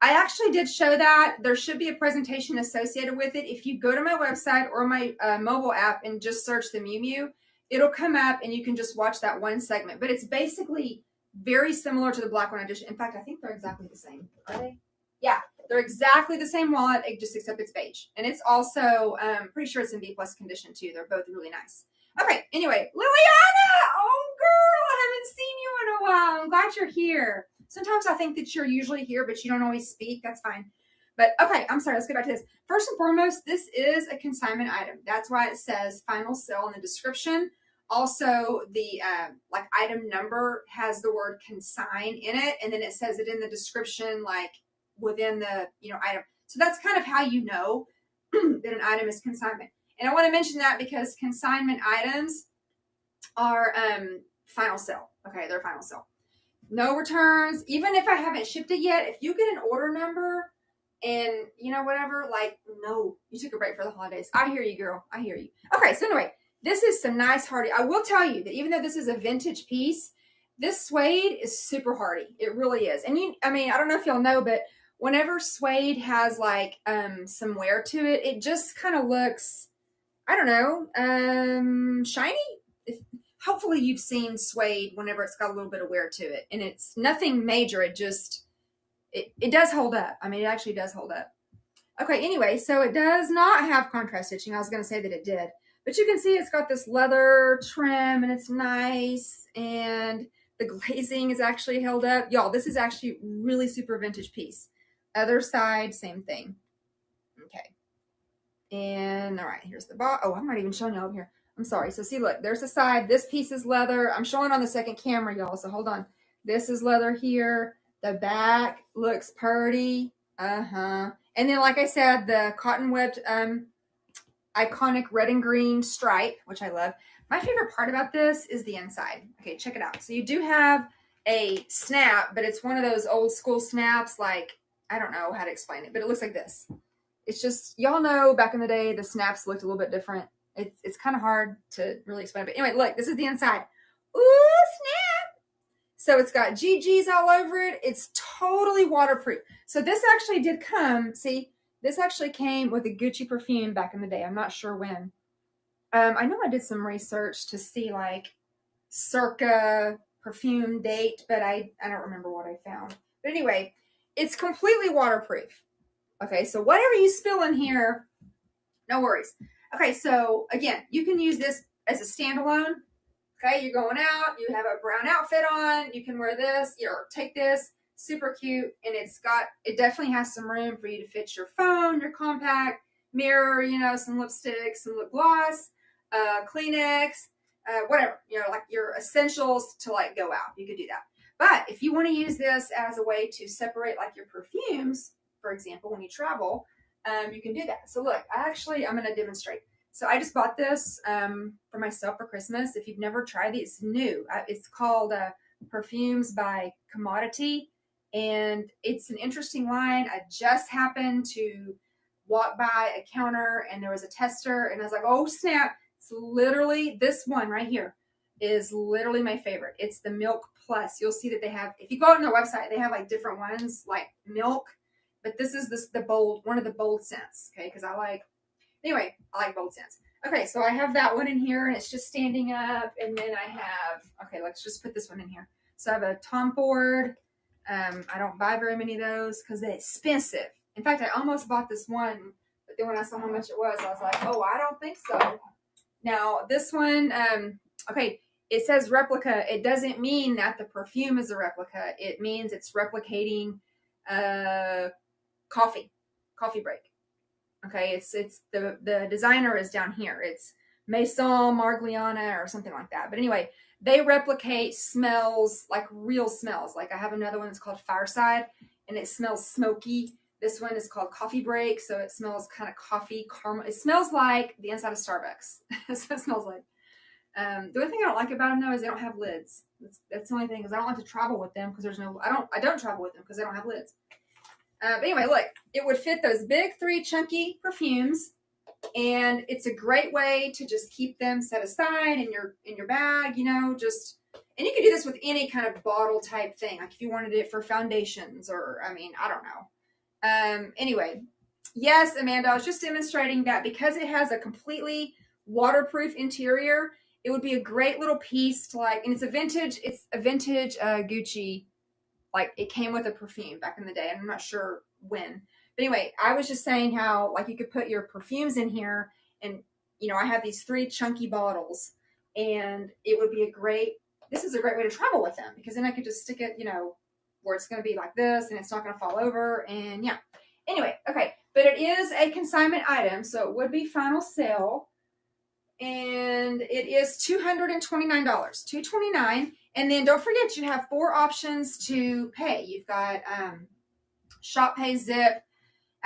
Speaker 1: I actually did show that. There should be a presentation associated with it. If you go to my website or my mobile app and just search the Miu Miu, it'll come up and you can just watch that one segment. But it's basically very similar to the black one I just. In fact, I think they're exactly the same. Are they? Yeah, they're exactly the same wallet, except it's beige. And it's also, pretty sure it's in B+ condition too. They're both really nice. Okay, anyway, Liliana! Oh, girl, I haven't seen you in a while. I'm glad you're here. Sometimes I think that you're usually here, but you don't always speak. That's fine. But, okay, I'm sorry. Let's get back to this. First and foremost, this is a consignment item. That's why it says final sale in the description. Also, the item number has the word consign in it, and then it says it in the description, like within the item. So that's kind of how you know that an item is consignment. And I want to mention that because consignment items are final sale. Okay, they're final sale. No returns. Even if I haven't shipped it yet, if you get an order number and whatever, like, no, you took a break for the holidays. I hear you, girl. I hear you. Okay, so anyway, this is some nice hardy. I will tell you that even though this is a vintage piece, this suede is super hardy. It really is. And I don't know if y'all know, but whenever suede has like some wear to it, it just kind of looks, I don't know, shiny. Hopefully you've seen suede whenever it's got a little bit of wear to it, and it's nothing major. It just, it does hold up. I mean, it actually does hold up. Okay, anyway, so it does not have contrast stitching. I was going to say that it did, but you can see it's got this leather trim and it's nice, and the glazing is actually held up. Y'all, this is actually really super vintage piece. Other side, same thing. Okay. And all right, here's the box. Oh, I'm not even showing y'all up here. I'm sorry. So see, look, there's the side. This piece is leather. I'm showing on the second camera, y'all. So hold on. This is leather here. The back looks pretty. And then, like I said, the cotton webbed iconic red and green stripe, which I love. My favorite part about this is the inside. Okay, check it out. So you do have a snap, but it's one of those old school snaps. Like, I don't know how to explain it, but it looks like this. It's just, y'all know back in the day, the snaps looked a little bit different. It's kind of hard to really explain. But anyway, look, this is the inside. Ooh, snap. So it's got GGs all over it. It's totally waterproof. So this actually did come, see, this actually came with a Gucci perfume back in the day. I'm not sure when. I know I did some research to see like circa perfume date, but I don't remember what I found. But anyway, it's completely waterproof. Okay, so whatever you spill in here, no worries. Okay, so again, you can use this as a standalone. Okay, you're going out, you have a brown outfit on, you can wear this, or take this, super cute, and it definitely has some room for you to fit your phone, your compact, mirror, some lipstick, some lip gloss, Kleenex, whatever, like your essentials to like go out. You could do that. But if you want to use this as a way to separate like your perfumes, for example, when you travel, you can do that. So look, I'm going to demonstrate. So I just bought this for myself for Christmas. If you've never tried it, it's new. It's called Perfumes by Commodity, and it's an interesting line. I just happened to walk by a counter, and there was a tester, and I was like, oh, snap. It's literally this one right here is literally my favorite. It's the Milk Plus. You'll see that they have, if you go on their website, they have like different ones like milk, but this is one of the bold scents. Okay, because I like bold scents. Okay, so I have that one in here, and it's just standing up, and then I have, okay, let's just put this one in here. So I have a Tom Ford. I don't buy very many of those because they're expensive. In fact, I almost bought this one, but then when I saw how much it was, I was like, oh, I don't think so. Now, this one, okay, it says replica. It doesn't mean that the perfume is a replica. It means it's replicating coffee break. Okay, it's the designer is down here. It's Maison Margliana or something like that. But anyway, they replicate smells, like real smells. Like I have another one that's called Fireside, and it smells smoky. This one is called Coffee Break, so it smells kind of coffee caramel. It smells like the inside of Starbucks. That's what it smells like. The only thing I don't like about them though is they don't have lids. That's the only thing, because I don't like to travel with them because I don't travel with them because they don't have lids. But anyway, look, it would fit those big 3 chunky perfumes, and it's a great way to just keep them set aside in your bag, and you could do this with any kind of bottle type thing, like if you wanted it for foundations or, I don't know. Anyway, yes, Amanda, I was just demonstrating that because it has a completely waterproof interior, it would be a great little piece to and it's a vintage Gucci. Like it came with a perfume back in the day. I'm not sure when. But anyway, I was just saying how you could put your perfumes in here, and I have these 3 chunky bottles, and it would be this is a great way to travel with them, because then I could just stick it, where it's going to be like this and it's not going to fall over. And yeah. Anyway, okay. But it is a consignment item, so it would be final sale. And it is $229, $229. And then don't forget, you have 4 options to pay. You've got Shop Pay, Zip,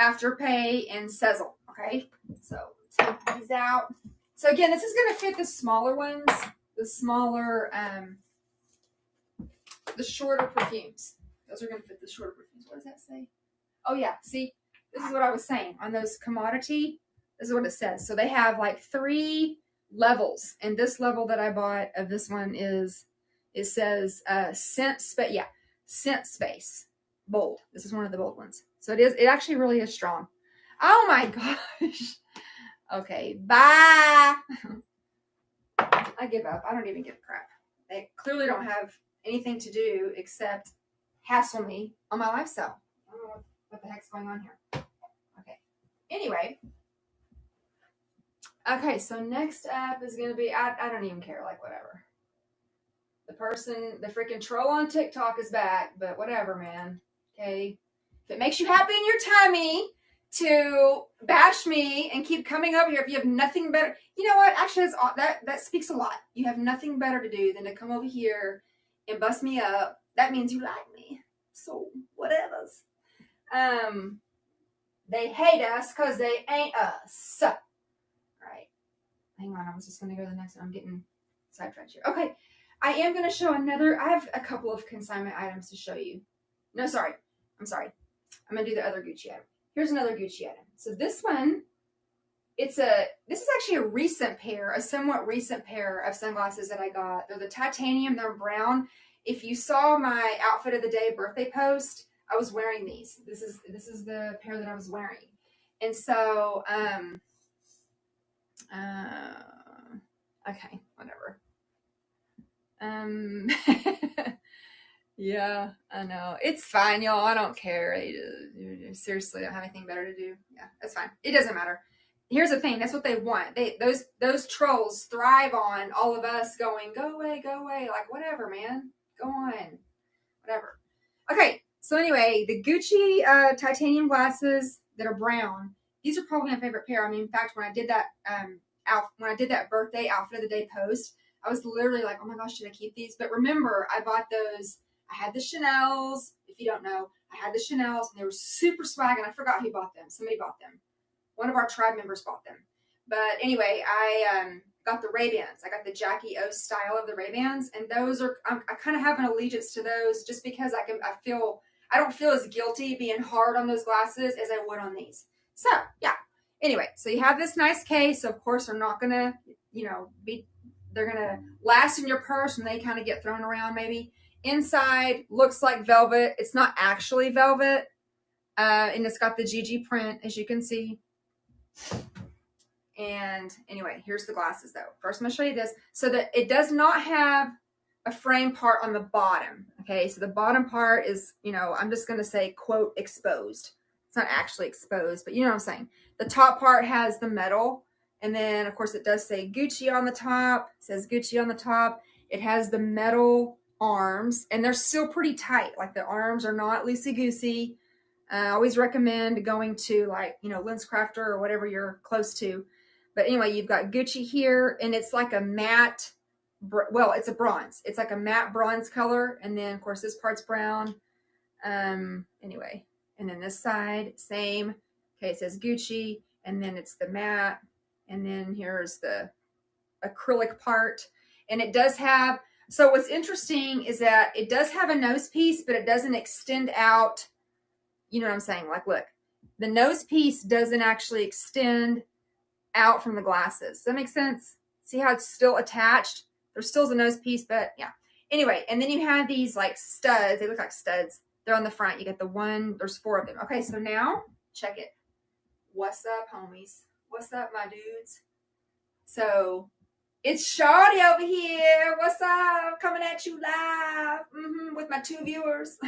Speaker 1: Afterpay, and Sezzle. Okay, so take these out. So again, this is going to fit the smaller ones, the smaller, the shorter perfumes. Those are going to fit the shorter perfumes. What does that say? Oh yeah, see, this is what I was saying on those commodity. This is what it says. So they have like 3 levels, and this level that I bought of this one is, it says scent space. Yeah, scent space bold. This is one of the bold ones. So it actually really is strong. Oh my gosh. Okay, bye. I give up. I don't even give a crap. They clearly don't have anything to do except hassle me on my lifestyle. I don't know what the heck's going on here. Okay. Anyway. Okay, so next up is going to be, I don't even care, like whatever. The freaking troll on TikTok is back, but whatever, man. Okay. If it makes you happy in your tummy to bash me and keep coming over here, if you have nothing better, you know what? Actually, that speaks a lot. You have nothing better to do than to come over here and bust me up. That means you like me. So whatever's. They hate us because they ain't us. All right. Hang on. I was just going to go to the next one. I'm getting sidetracked here. Okay. I am going to show another. I have a couple of consignment items to show you. No, sorry. I'm sorry. I'm going to do the other Gucci item. Here's another Gucci item. So this one, this is actually a recent pair, a somewhat recent pair of sunglasses that I got. They're the titanium, they're brown. If you saw my outfit of the day birthday post, I was wearing these. This is the pair that I was wearing. And so, okay, whatever. Yeah, I know. It's fine, y'all. I don't care. You seriously don't have anything better to do. Yeah, that's fine. It doesn't matter. Here's the thing. That's what they want. Those trolls thrive on all of us going, go away, go away. Like, whatever, man. Go on. Whatever. Okay, so anyway, the Gucci titanium glasses that are brown, these are probably my favorite pair. I mean, in fact, when I did that birthday outfit of the day post, I was literally like, oh my gosh, should I keep these? But remember, I bought those. I had the Chanels. If you don't know, I had the Chanels, and they were super swag, and I forgot who bought them. Somebody bought them. One of our tribe members bought them. But anyway, I got the Ray-Bans. I got the Jackie O style of the Ray-Bans, and those are, I kind of have an allegiance to those just because I don't feel as guilty being hard on those glasses as I would on these. So yeah. Anyway, so you have this nice case. So of course, they're not gonna, they're gonna last in your purse, and they kind of get thrown around maybe. Inside looks like velvet. It's not actually velvet, and it's got the GG print, as you can see. And anyway, here's the glasses though. First, I'm going to show you this. So that it does not have a frame part on the bottom. Okay, so the bottom part is, I'm just going to say, quote, exposed. It's not actually exposed, but you know what I'm saying. The top part has the metal. And then, of course, it does say Gucci on the top. It says Gucci on the top. It has the metal arms, and they're still pretty tight. Like, the arms are not loosey-goosey. I always recommend going to, like, LensCrafter or whatever you're close to. But anyway, you've got Gucci here, and it's like a matte, it's a bronze. It's like a matte bronze color, and then, of course, this part's brown. Anyway, and then this side, same. Okay, it says Gucci, and then it's the matte, and then here's the acrylic part. And it does have, so what's interesting is that it does have a nose piece, but it doesn't extend out. You know what I'm saying? Like, look, the nose piece doesn't actually extend out from the glasses. Does that make sense? See how it's still attached? There still is a nose piece, but yeah. Anyway, and then you have these like studs. They look like studs. They're on the front. You get there's 4 of them. Okay, so now check it. What's up, homies? What's up, my dudes? So it's Shawty over here. What's up? Coming at you live with my 2 viewers.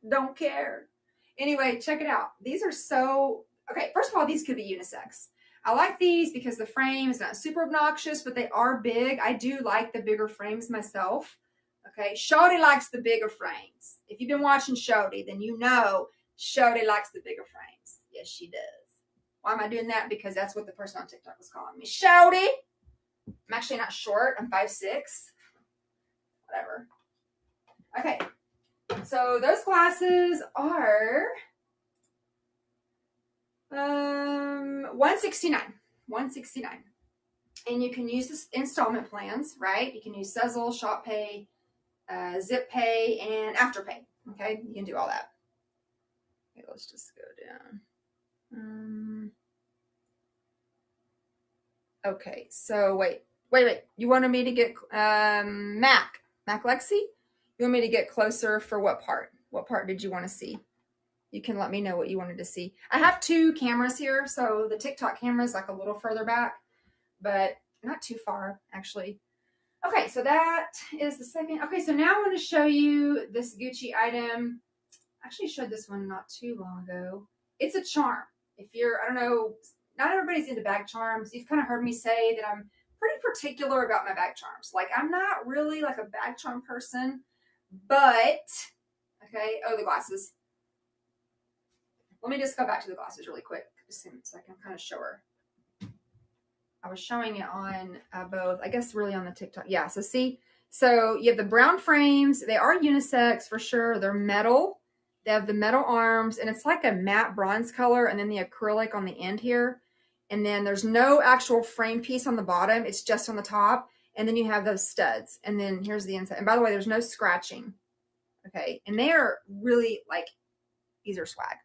Speaker 1: Don't care. Anyway, check it out. These are so, okay, first of all, these could be unisex. I like these because the frame is not super obnoxious, but they are big. I do like the bigger frames myself. Okay, Shawty likes the bigger frames. If you've been watching Shawty, then you know Shawty likes the bigger frames. Yes, she does. Why am I doing that? Because that's what the person on TikTok was calling me. Shawty! I'm actually not short. I'm 5'6". Whatever. Okay. So those glasses are $169. $169. And you can use this installment plans, right? You can use Sezzle, Shop Pay, Zip Pay, and Afterpay. Okay, you can do all that. Okay, let's just go down. Okay, so wait. You wanted me to get Mac Lexi? You want me to get closer for what part? What part did you want to see? You can let me know what you wanted to see. I have two cameras here, so the TikTok camera is like a little further back, but not too far, actually. Okay, so that is the second. Okay, so now I want to show you this Gucci item. I actually showed this one not too long ago. It's a charm. If you're, I don't know, not everybody's into bag charms. You've kind of heard me say that I'm pretty particular about my bag charms. Like, I'm not really like a bag charm person, but, okay, oh, the glasses. Let me just go back to the glasses really quick, just so I can kind of show her. I was showing it on both, I guess really on the TikTok. Yeah, so see, so you have the brown frames. They are unisex for sure. They're metal. They have the metal arms, and it's like a matte bronze color, and then the acrylic on the end here. And then there's no actual frame piece on the bottom. It's just on the top. And then you have those studs. And then here's the inside. And by the way, there's no scratching. Okay, and they are really like, these are swag.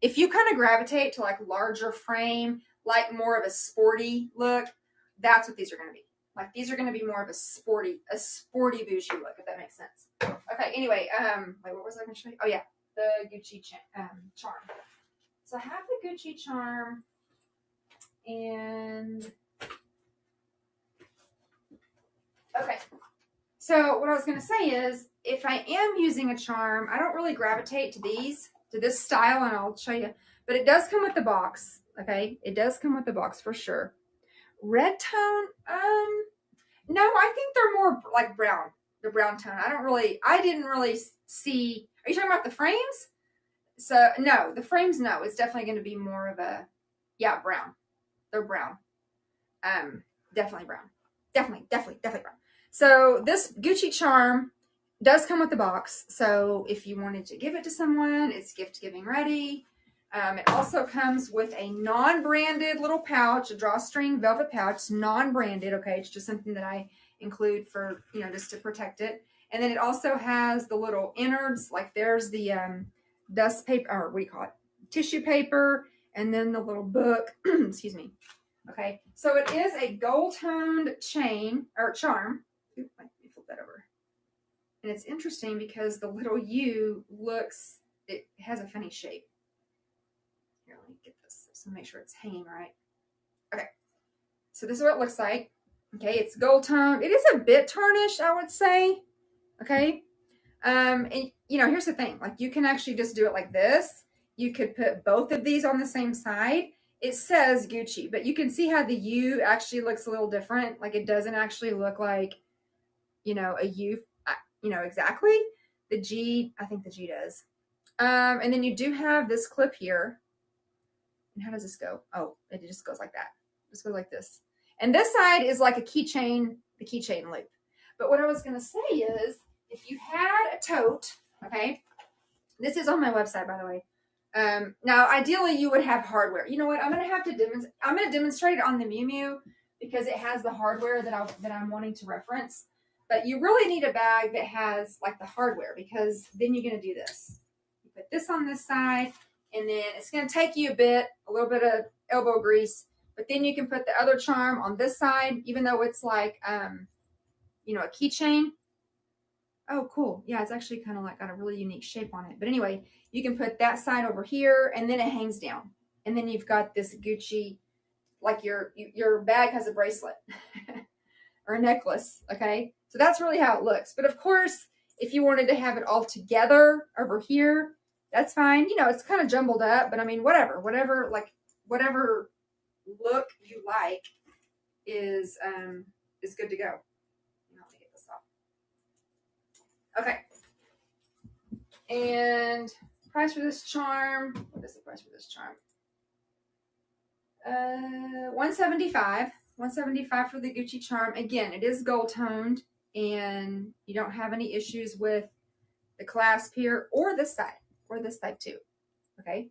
Speaker 1: If you kind of gravitate to like larger frame, like more of a sporty look, that's what these are going to be. Like, these are going to be more of a sporty bougie look, if that makes sense. Okay, anyway, wait, what was I going to show you? Oh yeah, the Gucci charm. So I have the Gucci charm, and okay. So what I was going to say is, if I am using a charm, I don't really gravitate to these, to this style, and I'll show you. But it does come with the box, okay? It does come with the box for sure. Red tone, no, I think they're more like brown, the brown tone. I didn't really see, are you talking about the frames? So, no, the frames, no. It's definitely going to be more of a, yeah, brown. They're brown. Definitely brown. Definitely brown. So this Gucci charm does come with the box. So if you wanted to give it to someone, it's gift giving ready. It also comes with a non-branded little pouch, a drawstring velvet pouch. It's non-branded, okay? It's just something that I include for, you know, just to protect it. And then it also has the little innards, like there's the dust paper, or what do you call it? Tissue paper, and then the little book, excuse me. Okay, so it is a gold-toned chain, or charm. Ooh, let me flip that over. And it's interesting because the little U looks, it has a funny shape. Here, let me get this, so make sure it's hanging right. Okay, so this is what it looks like. Okay, it's gold-toned. It is a bit tarnished, I would say. Okay, and you know, here's the thing. Like, you can actually just do it like this. You could put both of these on the same side. It says Gucci, but you can see how the U actually looks a little different. Like, it doesn't actually look like, you know, a U, you know, exactly. The G, I think the G does. And then you do have this clip here. And how does this go? Oh, it just goes like that. It just goes like this. And this side is like a keychain, the keychain loop. But what I was going to say is, if you had a tote, okay, this is on my website, by the way. Now, ideally, you would have hardware. You know what? I'm going to have to demonstrate. I'm going to demonstrate it on the Miu Miu because it has the hardware that I'm wanting to reference. But you really need a bag that has like the hardware, because then you're going to do this. You put this on this side, and then it's going to take you a little bit of elbow grease. But then you can put the other charm on this side, even though it's like, you know, a keychain. Oh, cool. Yeah, it's actually kind of like got a really unique shape on it. But anyway, you can put that side over here, and then it hangs down. And then you've got this Gucci, like your bag has a bracelet or a necklace, okay? So that's really how it looks. But of course, if you wanted to have it all together over here, that's fine. You know, it's kind of jumbled up, but I mean, whatever look you like is good to go. Let me get this off. Okay. And price for this charm. What is the price for this charm? $175. $175 for the Gucci charm. Again, it is gold toned, and you don't have any issues with the clasp here or this side too. Okay.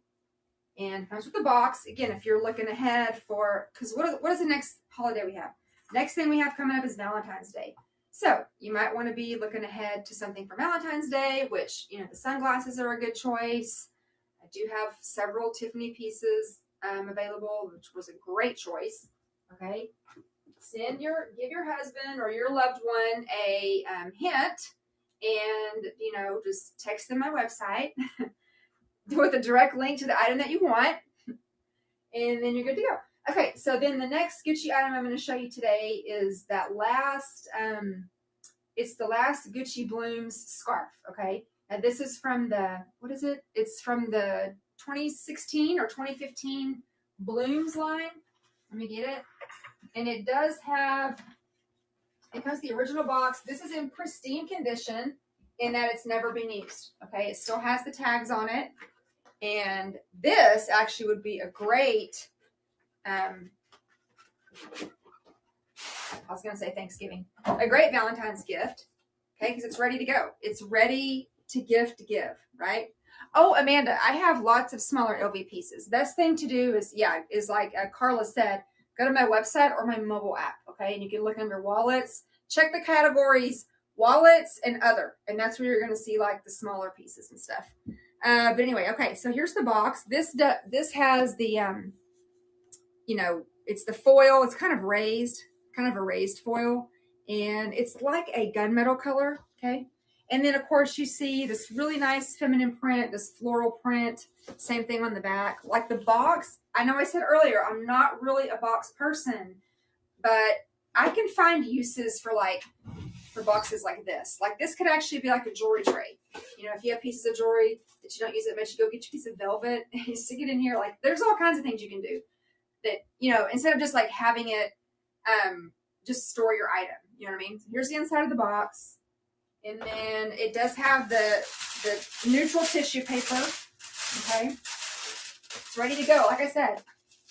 Speaker 1: and comes with the box. Again, if you're looking ahead for, because what is the next holiday we have? Next thing we have coming up is Valentine's Day. So you might want to be looking ahead to something for Valentine's Day, which, you know, the sunglasses are a good choice. I do have several Tiffany pieces available, which was a great choice. Okay. Give your husband or your loved one a hint, and, you know, just text them my website with a direct link to the item that you want, and then you're good to go. Okay, so then the next Gucci item I'm going to show you today is that last, it's the last Gucci Blooms scarf, okay? And this is from the, what is it? It's from the 2016 or 2015 Blooms line. Let me get it. And it does have, it comes the original box. This is in pristine condition in that it's never been used, okay? It still has the tags on it. And this actually would be a great, I was going to say Thanksgiving, a great Valentine's gift, okay? Because it's ready to go. It's ready to give, right? Oh, Amanda, I have lots of smaller LV pieces. Best thing to do is, is like Carla said, go to my website or my mobile app, okay? And you can look under wallets, check the categories, wallets and other. And that's where you're going to see like the smaller pieces and stuff. But anyway, okay, so here's the box. This has the, you know, it's the foil. It's kind of a raised foil. And it's like a gunmetal color, okay? And then, of course, you see this really nice feminine print, this floral print. Same thing on the back. Like the box, I know I said earlier, I'm not really a box person, but I can find uses for boxes like this. Like this could actually be like a jewelry tray. You know, if you have pieces of jewelry that you don't use it much, you go get your piece of velvet and you stick it in here. Like there's all kinds of things you can do that, you know, instead of just like having it, just store your item. You know what I mean? So here's the inside of the box. And then it does have the neutral tissue paper. Okay. It's ready to go, like I said.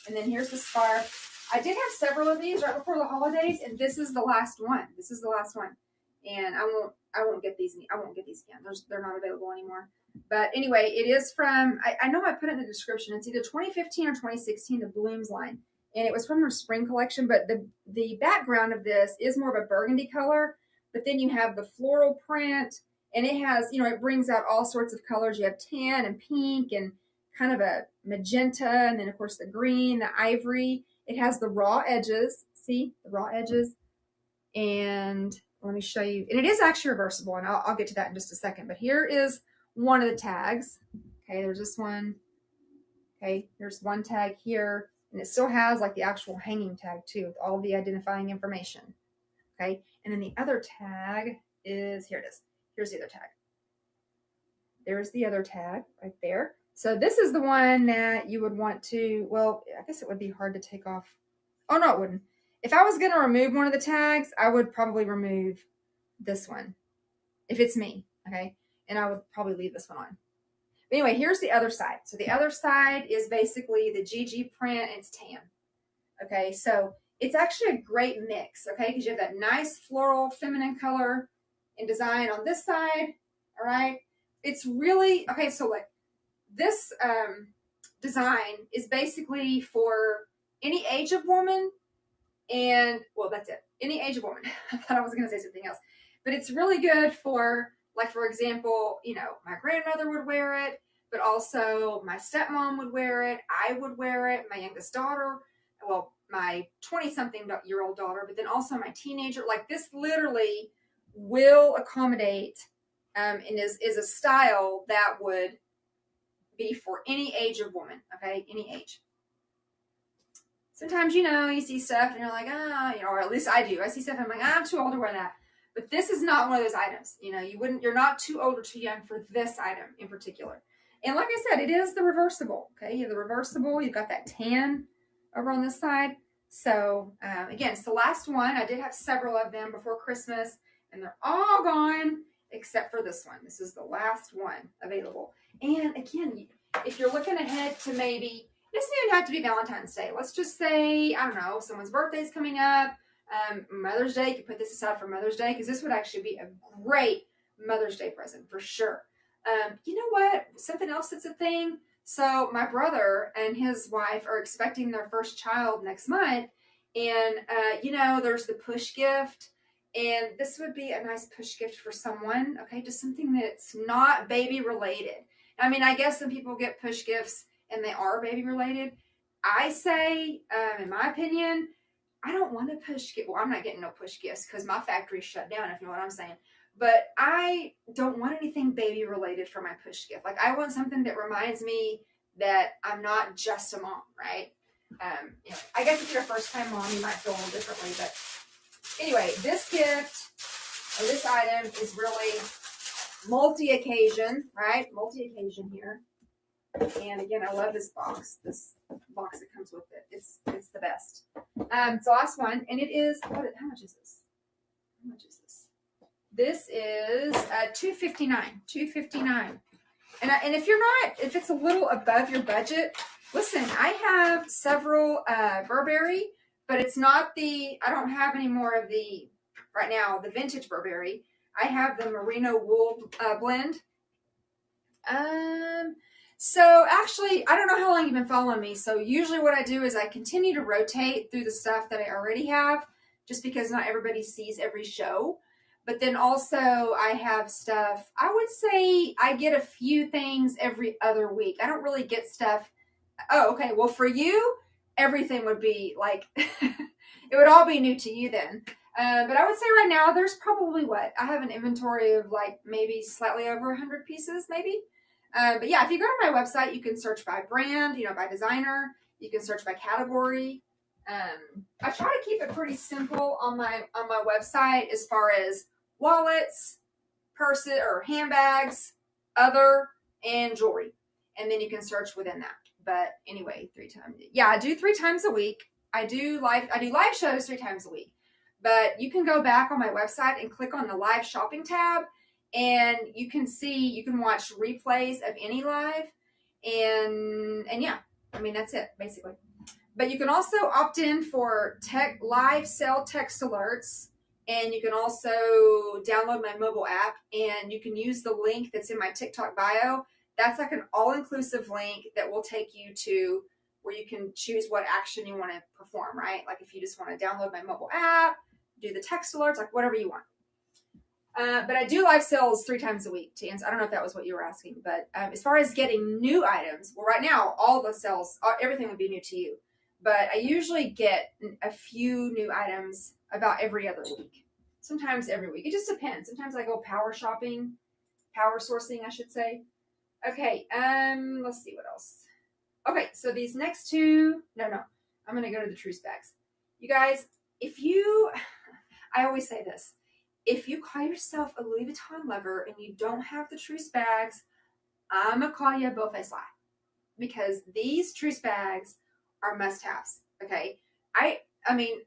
Speaker 1: And then here's the scarf. I did have several of these right before the holidays, and this is the last one. This is the last one. And I won't get these again. They're not available anymore. But anyway, it is from, I know I put it in the description. It's either 2015 or 2016, the Blooms line. And it was from their spring collection, but the background of this is more of a burgundy color. But then you have the floral print, and it has, you know, it brings out all sorts of colors. You have tan and pink and kind of a magenta, and then of course the green, the ivory. It has the raw edges. See the raw edges? And let me show you. And it is actually reversible, and I'll get to that in just a second. But here is one of the tags. Okay, there's this one. Okay, here's one tag here, and it still has like the actual hanging tag too, with all the identifying information. Okay, and then the other tag is, here it is. Here's the other tag. There's the other tag right there. So this is the one that you would want to, well, I guess it would be hard to take off. Oh, no, it wouldn't. If I was going to remove one of the tags, I would probably remove this one, if it's me, okay? And I would probably leave this one on. But anyway, here's the other side. So the other side is basically the GG print, and it's tan. Okay, so it's actually a great mix, okay? Because you have that nice floral feminine color and design on this side, all right? It's really, okay, so like this design is basically for any age of woman, and, well, that's it. Any age of woman. I thought I was going to say something else. But it's really good for, like, for example, you know, my grandmother would wear it, but also my stepmom would wear it. I would wear it. My youngest daughter, well, my 20-something-year-old daughter, but then also my teenager. Like, this literally will accommodate and is a style that would be for any age of woman, okay? Any age. Sometimes, you know, you see stuff and you're like, you know, or at least I do. I see stuff and I'm like, I'm too old to wear that. But this is not one of those items. You know, you're not too old or too young for this item in particular. And like I said, it is the reversible, okay? You have the reversible. You've got that tan over on this side. So, again, it's the last one. I did have several of them before Christmas, and they're all gone except for this one. This is the last one available. And again, if you're looking ahead to maybe, it doesn't even have to be Valentine's Day. Let's just say, I don't know, someone's birthday's coming up, Mother's Day. You can put this aside for Mother's Day because this would actually be a great Mother's Day present for sure. You know what? Something else that's a thing. So my brother and his wife are expecting their first child next month. And, there's the push gift. And this would be a nice push gift for someone, okay? Just something that's not baby related. I mean, I guess some people get push gifts and they are baby related. I say, in my opinion, I don't want a push gift. Well, I'm not getting no push gifts because my factory's shut down, if you know what I'm saying. But I don't want anything baby related for my push gift. Like, I want something that reminds me that I'm not just a mom, right? I guess if you're a first time mom, you might feel a little differently. But anyway, this gift or this item is really multi-occasion, right? Multi-occasion here. And again, I love this box that comes with it. It's the best. It's the last one, and it is, how much is this? How much is this? This is $2.59. $2.59. And if it's a little above your budget, listen, I have several Burberry, but it's not I don't have any more of right now, the vintage Burberry. I have the merino wool blend. So actually, I don't know how long you've been following me. So usually what I do is I continue to rotate through the stuff that I already have, just because not everybody sees every show. But then also I have stuff, I would say I get a few things every other week. I don't really get stuff. Oh, okay. Well, for you, everything would be like, it would all be new to you then. But I would say right now there's probably I have an inventory of like maybe slightly over 100 pieces, maybe. But yeah, if you go to my website, you can search by brand, by designer. You can search by category. I try to keep it pretty simple on my website as far as wallets, purses or handbags, other, and jewelry. And then you can search within that. But anyway, 3 times. Yeah, I do 3 times a week. I do live shows 3 times a week. But you can go back on my website and click on the live shopping tab, and you can watch replays of any live. And yeah, I mean, that's it basically. But you can also opt in for live sale text alerts. And you can also download my mobile app, and you can use the link that's in my TikTok bio. That's like an all-inclusive link that will take you to where you can choose what action you want to perform, right? Like if you just want to download my mobile app, do the text alerts, like whatever you want. But I do live sales 3 times a week, to answer. I don't know if that was what you were asking. But as far as getting new items, well, right now, all the sales, everything would be new to you. But I usually get a few new items about every other week. Sometimes every week. It just depends. Sometimes I go power sourcing, I should say. Okay, let's see what else. Okay, so these next two, no, I'm going to go to the truce bags. You guys, I always say this, if you call yourself a Louis Vuitton lover and you don't have the truce bags, I'm going to call you a beaufait sly, because these truce bags are must-haves, okay? I mean,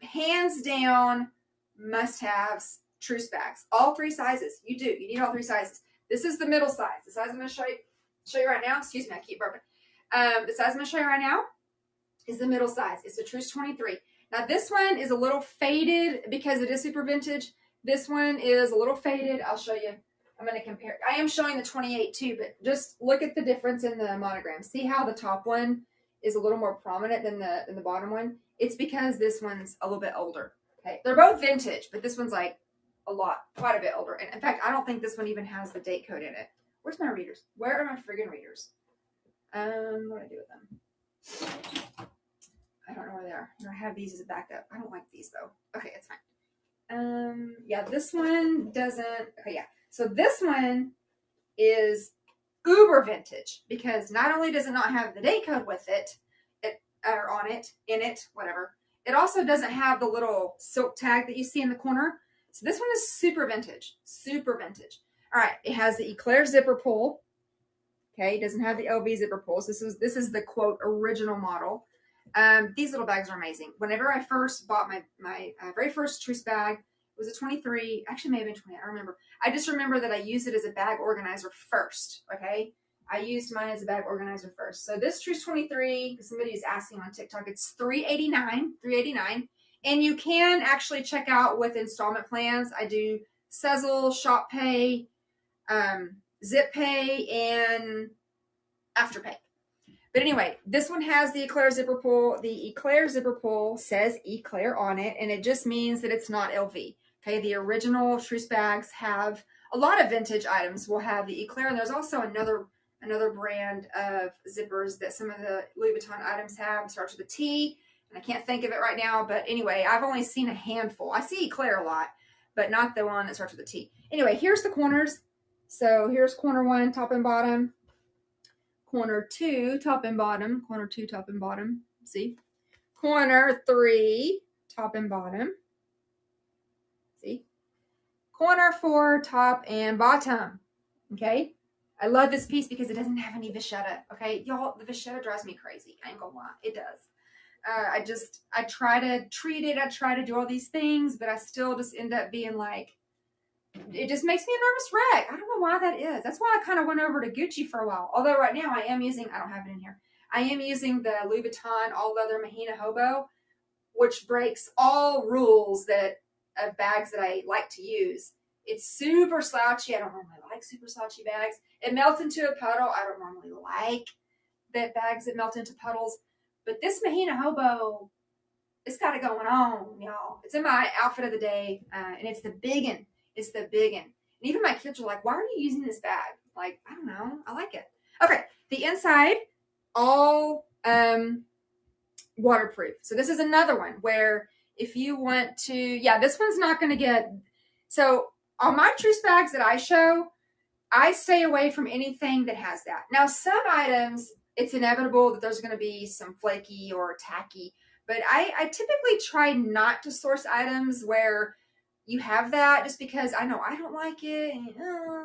Speaker 1: hands down, must-haves, truce bags. All 3 sizes. You need all 3 sizes. This is the middle size. The size I'm going to show you right now. Excuse me, I keep burping. The size I'm going to show you right now is the middle size. It's the Truce 23. Now this one is a little faded because it is super vintage. This one is a little faded. I'll show you. I'm going to compare. I am showing the 28 too, but just look at the difference in the monogram. See how the top one is a little more prominent than the bottom one? It's because this one's a little bit older. Okay, they're both vintage, but this one's like quite a bit older. And in fact, I don't think this one even has the date code in it. Where's my readers? Where are my friggin' readers? What do I do with them? I don't know where they are. I have these as a backup. I don't like these though. Okay, it's fine. Yeah, this one doesn't. Okay, yeah. So this one is uber vintage because not only does it not have the date code with it, or on it, in it, whatever. It also doesn't have the little silk tag that you see in the corner. So this one is super vintage, super vintage. All right, it has the Eclair zipper pull. Okay, it doesn't have the LV zipper pulls. This is the quote original model. These little bags are amazing. Whenever I first bought my very first truce bag, it was a 23, actually may have been 20, I don't remember. I just remember that I used it as a bag organizer first, okay? I used mine as a bag organizer first. So this Truce 23, because somebody is asking on TikTok, it's $389. And you can actually check out with installment plans. I do Sezzle, Shop Pay, Zip Pay, and Afterpay. But anyway, this one has the Eclair zipper pull. The Eclair zipper pull says Eclair on it, and it just means that it's not LV. Okay, the original Truce bags have a lot of vintage items will have the Eclair, and there's also another brand of zippers that some of the Louis Vuitton items have. It starts with a T, and I can't think of it right now. But anyway, I've only seen a handful. I see Eclair a lot, but not the one that starts with a T. Anyway, here's the corners. So here's corner 1, top and bottom. Corner 2, top and bottom. Corner 2, top and bottom. See? Corner 3, top and bottom. See? Corner 4, top and bottom. Okay? I love this piece because it doesn't have any vachetta. Okay? Y'all, the vachetta drives me crazy. I ain't gonna lie. It does. I try to treat it. I try to do all these things, but I still just end up being like, it just makes me a nervous wreck. I don't know why that is. That's why I kind of went over to Gucci for a while. Although right now I am using, I don't have it in here. I am using the Louis Vuitton all leather Mahina Hobo, which breaks all rules of bags that I like to use. It's super slouchy. I don't normally like super slouchy bags. It melts into a puddle. I don't normally like bags that melt into puddles. But this Mahina Hobo, it's got it going on, y'all. It's in my outfit of the day, and it's the big one. It's the big one. And even my kids are like, why are you using this bag? Like, I don't know. I like it. Okay. The inside, all waterproof. So this is another one where if you want to, yeah, this one's not going to get, so on my Truce bags that I show, I stay away from anything that has that. Now, some items, it's inevitable that there's going to be some flaky or tacky, but I typically try not to source items where you have that, just because I know I don't like it, and,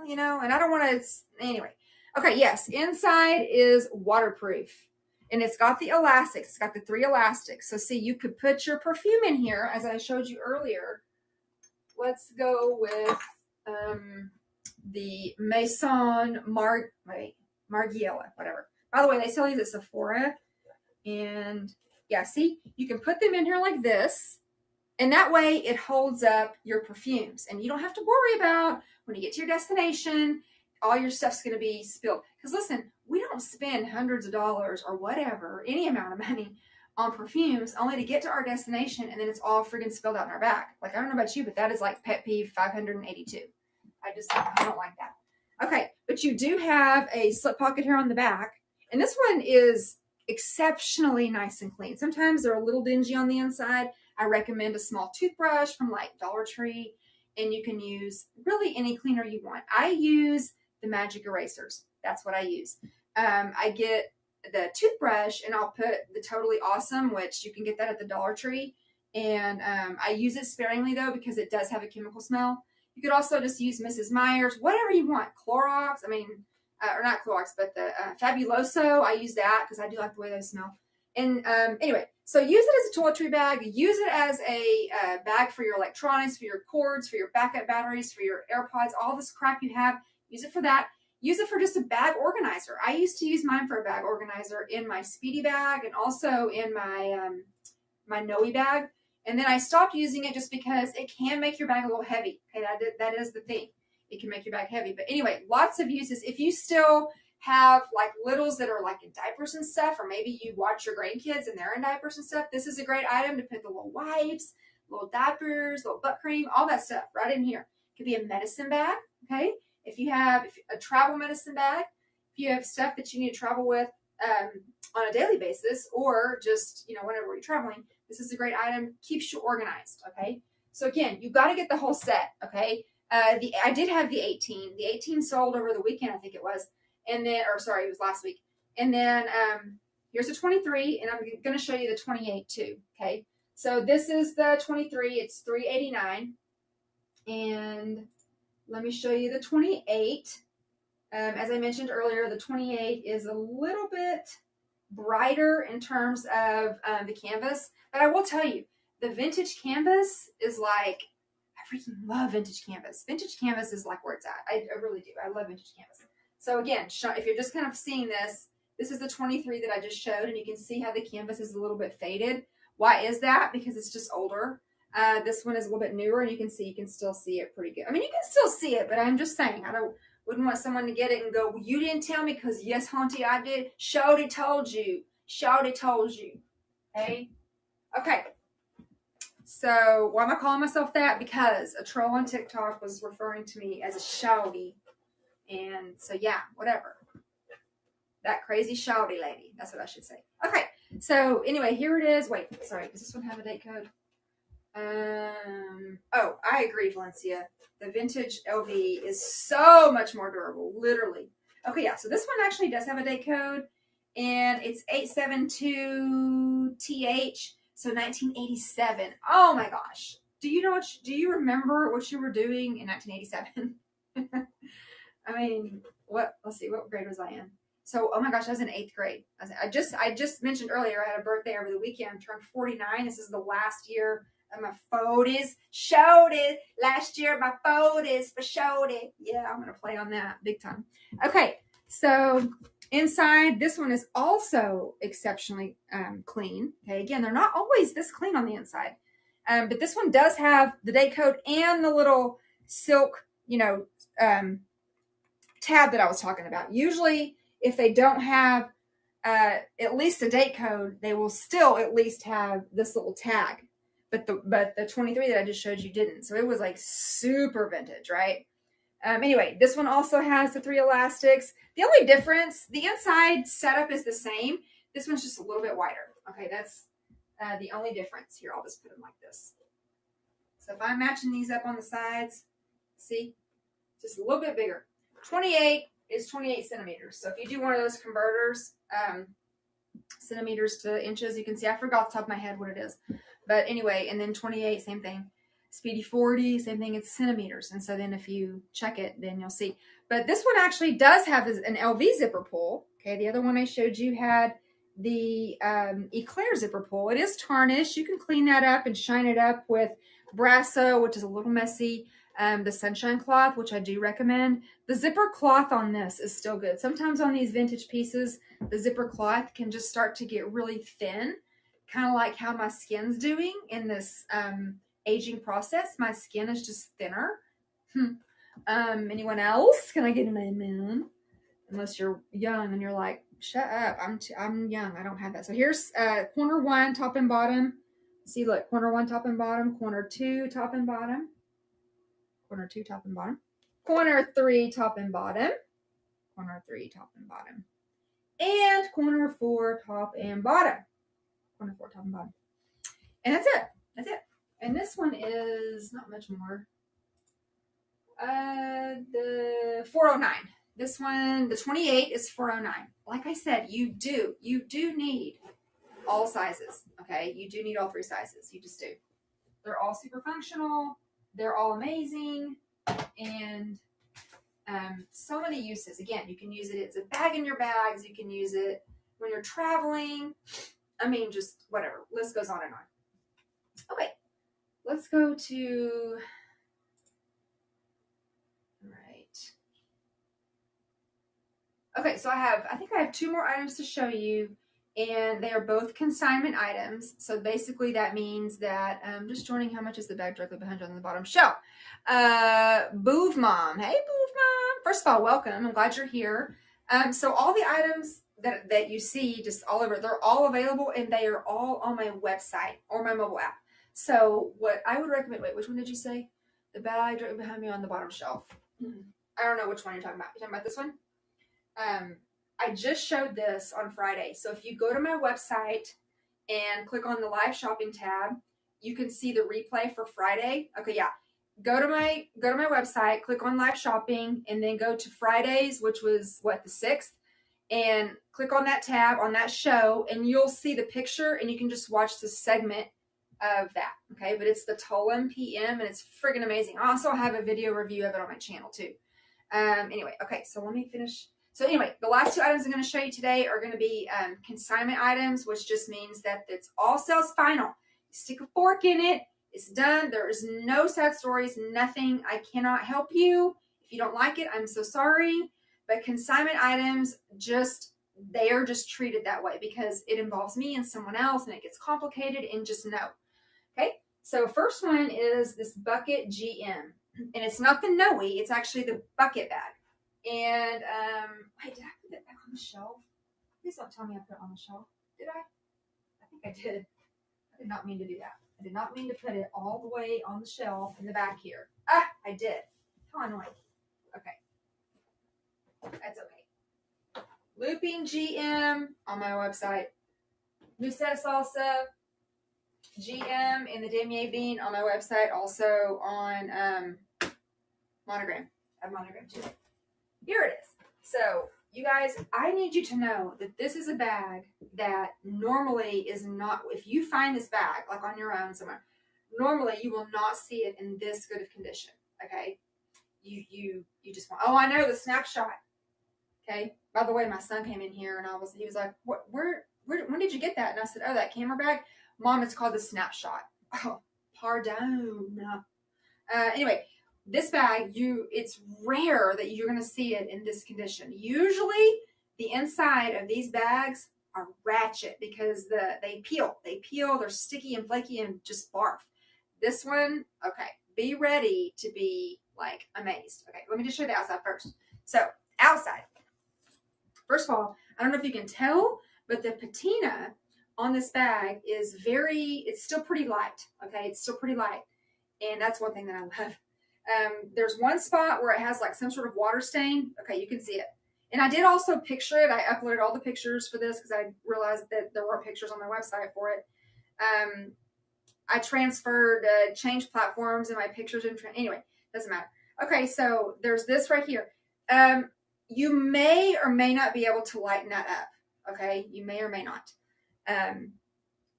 Speaker 1: you know, and I don't want to, anyway. Okay, yes, inside is waterproof, and it's got the elastics. It's got the 3 elastics. So see, you could put your perfume in here, as I showed you earlier. Let's go with the Maison Margiela, whatever. By the way, they sell these at Sephora, and yeah, see, you can put them in here like this. And that way it holds up your perfumes. And you don't have to worry about when you get to your destination, all your stuff's going to be spilled. Because listen, we don't spend hundreds of dollars or whatever, any amount of money on perfumes only to get to our destination and then it's all friggin' spilled out in our bag. Like, I don't know about you, but that is like pet peeve 582. I don't like that. Okay, but you do have a slip pocket here on the back. And this one is exceptionally nice and clean. Sometimes they're a little dingy on the inside. I recommend a small toothbrush from like Dollar Tree, and you can use really any cleaner you want. I use the magic erasers. That's what I use. I get the toothbrush and I'll put the Totally Awesome, which you can get that at the Dollar Tree. And I use it sparingly though, because it does have a chemical smell. You could also just use Mrs. Meyer's, whatever you want. Clorox, or not Clorox, but the Fabuloso. I use that because I do like the way they smell. And anyway, so use it as a toiletry bag. Use it as a bag for your electronics, for your cords, for your backup batteries, for your AirPods, all this crap you have. Use it for that. Use it for just a bag organizer. I used to use mine for a bag organizer in my Speedy bag and also in my my Noe bag. And then I stopped using it just because it can make your bag a little heavy. Okay, that is the thing. It can make your bag heavy. But anyway, lots of uses. If you still have like littles that are like in diapers and stuff, or maybe you watch your grandkids and they're in diapers and stuff, this is a great item to put the little wipes, little diapers, little butt cream, all that stuff right in here. It could be a medicine bag, okay? If you have a travel medicine bag, if you have stuff that you need to travel with on a daily basis, or just, whenever you're traveling, this is a great item. Keeps you organized, okay? So again, you got to get the whole set, okay? I did have the 18. The 18 sold over the weekend, I think it was. And then, it was last week. And then here's the 23, and I'm going to show you the 28 too, okay? So this is the 23. It's $3.89. And let me show you the 28. As I mentioned earlier, the 28 is a little bit brighter in terms of the canvas. But I will tell you, the vintage canvas is like, I freaking love vintage canvas. Vintage canvas is like where it's at. I really do. I love vintage canvas. So again, if you're just kind of seeing this, this is the 23 that I just showed, and you can see how the canvas is a little bit faded. Why is that? Because it's just older. This one is a little bit newer, and you can still see it pretty good. I mean, you can still see it, but I'm just saying, Wouldn't want someone to get it and go, well, you didn't tell me, because yes, Haunty, I did. Shawty told you. Shawty told you. Hey? Okay. So why am I calling myself that? Because a troll on TikTok was referring to me as a shawty. And so, yeah, whatever. That crazy shawty lady. That's what I should say. Okay. So anyway, here it is. Wait, sorry. Does this one have a date code? Oh, I agree, Valencia. The vintage LV is so much more durable, literally. Okay, yeah, so this one actually does have a date code, and it's 872TH, so 1987. Oh my gosh. Do you remember what you were doing in 1987? I mean, let's see, what grade was I in? So, oh my gosh, I was in 8th grade. I just mentioned earlier, I had a birthday over the weekend, turned 49. This is the last year of my photos. Showed it. Last year, my photos for showed it. Yeah, I'm going to play on that big time. Okay, so inside, this one is also exceptionally clean. Okay, again, they're not always this clean on the inside. But this one does have the date code and the little silk, tab that I was talking about. Usually, if they don't have at least a date code, they will still at least have this little tag. But the 23 that I just showed you didn't. So it was like super vintage, right? Anyway, this one also has the 3 elastics. The only difference, the inside setup is the same. This one's just a little bit wider. Okay, that's the only difference. Here, I'll just put them like this. So if I'm matching these up on the sides, see, just a little bit bigger. 28 is 28 centimeters. So if you do one of those converters, centimeters to inches, you can see, I forgot off the top of my head what it is. But anyway, and then 28, same thing. Speedy 40, same thing, it's centimeters. And so then if you check it, then you'll see. But this one actually does have an LV zipper pull. Okay, the other one I showed you had the Eclair zipper pull. It is tarnished. You can clean that up and shine it up with Brasso, which is a little messy. The sunshine cloth, which I do recommend. The zipper cloth on this is still good. Sometimes on these vintage pieces, the zipper cloth can just start to get really thin, kind of like how my skin's doing in this aging process. My skin is just thinner. Anyone else? Can I get an amen? Unless you're young and you're like, shut up, I'm young, I don't have that. So here's corner 1, top and bottom. See, look, corner 1, top and bottom, corner 2, top and bottom. Corner 2, top and bottom. Corner 3, top and bottom. Corner 3, top and bottom. And corner 4, top and bottom. Corner 4, top and bottom. And that's it. That's it. And this one is not much more. The 409. This one, the 28 is 409. Like I said, you do need all sizes. Okay, you do need all 3 sizes. You just do. They're all super functional. They're all amazing, and so many uses. Again, you can use it as a bag in your bags. You can use it when you're traveling. I mean, just whatever. List goes on and on. Okay, let's go to, all right. Okay, so I think I have 2 more items to show you, and they are both consignment items. So basically that means that just joining, how much is the bag directly behind you on the bottom shelf? Boov Mom. Hey, Boov Mom. First of all, welcome. I'm glad you're here. So all the items that you see just all over, they're all available, and they are all on my website or my mobile app. So what I would recommend, wait, which one did you say? The bag directly behind me on the bottom shelf. I don't know which one you're talking about. You're talking about this one? I just showed this on Friday. So if you go to my website and click on the live shopping tab, you can see the replay for Friday. Okay, yeah. Go to my website, click on live shopping, and then go to Fridays, which was what, the 6th, and click on that tab on that show, and you'll see the picture, and you can just watch the segment of that. Okay, but it's the Tolan PM, and it's friggin' amazing. I also have a video review of it on my channel too. Anyway, okay, so let me finish. So anyway, the last 2 items I'm going to show you today are going to be consignment items, which just means that it's all sales final. You stick a fork in it, it's done. There is no sad stories, nothing. I cannot help you. If you don't like it, I'm so sorry. But consignment items, they are just treated that way because it involves me and someone else, and it gets complicated, and just know. Okay, so first one is this Bucket GM. And it's not the Noe, it's actually the bucket bag. And wait, did I put it back on the shelf? Please don't tell me I put it on the shelf. Did I? I think I did. I did not mean to do that. I did not mean to put it all the way on the shelf in the back here. Ah, I did. How annoying. Okay. That's okay. Looping GM on my website. Lucetta Salsa GM in the damier bean on my website. Also on Monogram. I have Monogram too. Here it is. So, you guys, I need you to know that this is a bag that normally is not, if you find this bag, like on your own somewhere, normally you will not see it in this good of condition, okay? You just want, oh, I know, the snapshot, okay? By the way, my son came in here and he was like, when did you get that? And I said, oh, that camera bag? Mom, it's called the snapshot. Oh, pardon. Anyway, this bag, it's rare that you're going to see it in this condition. Usually, the inside of these bags are ratchet because they peel. They're sticky and flaky and just barf. This one, okay, be ready to be like amazed. Okay, let me just show you the outside first. So, outside. First of all, I don't know if you can tell, but the patina on this bag is it's still pretty light. Okay, it's still pretty light. And that's one thing that I love. There's one spot where it has like some sort of water stain. Okay, you can see it. And I did also picture it. I uploaded all the pictures for this because I realized that there were pictures on my website for it. I transferred, changed platforms and my pictures. Anyway, doesn't matter. Okay, so there's this right here. You may or may not be able to lighten that up. Okay, you may or may not.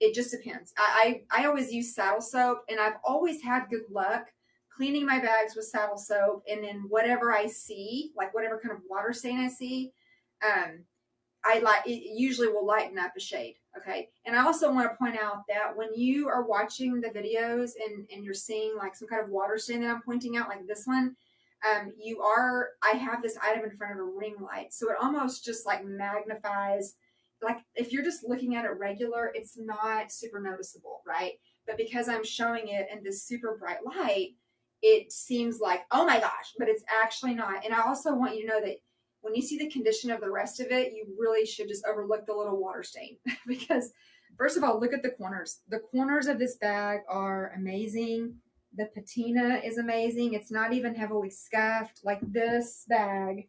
Speaker 1: It just depends. I always use saddle soap, and I've always had good luck cleaning my bags with saddle soap, and then whatever I see, like whatever kind of water stain I see, it usually will lighten up a shade. Okay. And I also want to point out that when you are watching the videos and you're seeing like some kind of water stain that I'm pointing out, like this one, I have this item in front of a ring light. So it almost just like magnifies, like if you're just looking at it regular, it's not super noticeable, right? But because I'm showing it in this super bright light, it seems like, oh my gosh, but it's actually not. And I also want you to know that when you see the condition of the rest of it, you really should just overlook the little water stain because first of all, look at the corners. The corners of this bag are amazing. The patina is amazing. It's not even heavily scuffed. Like this bag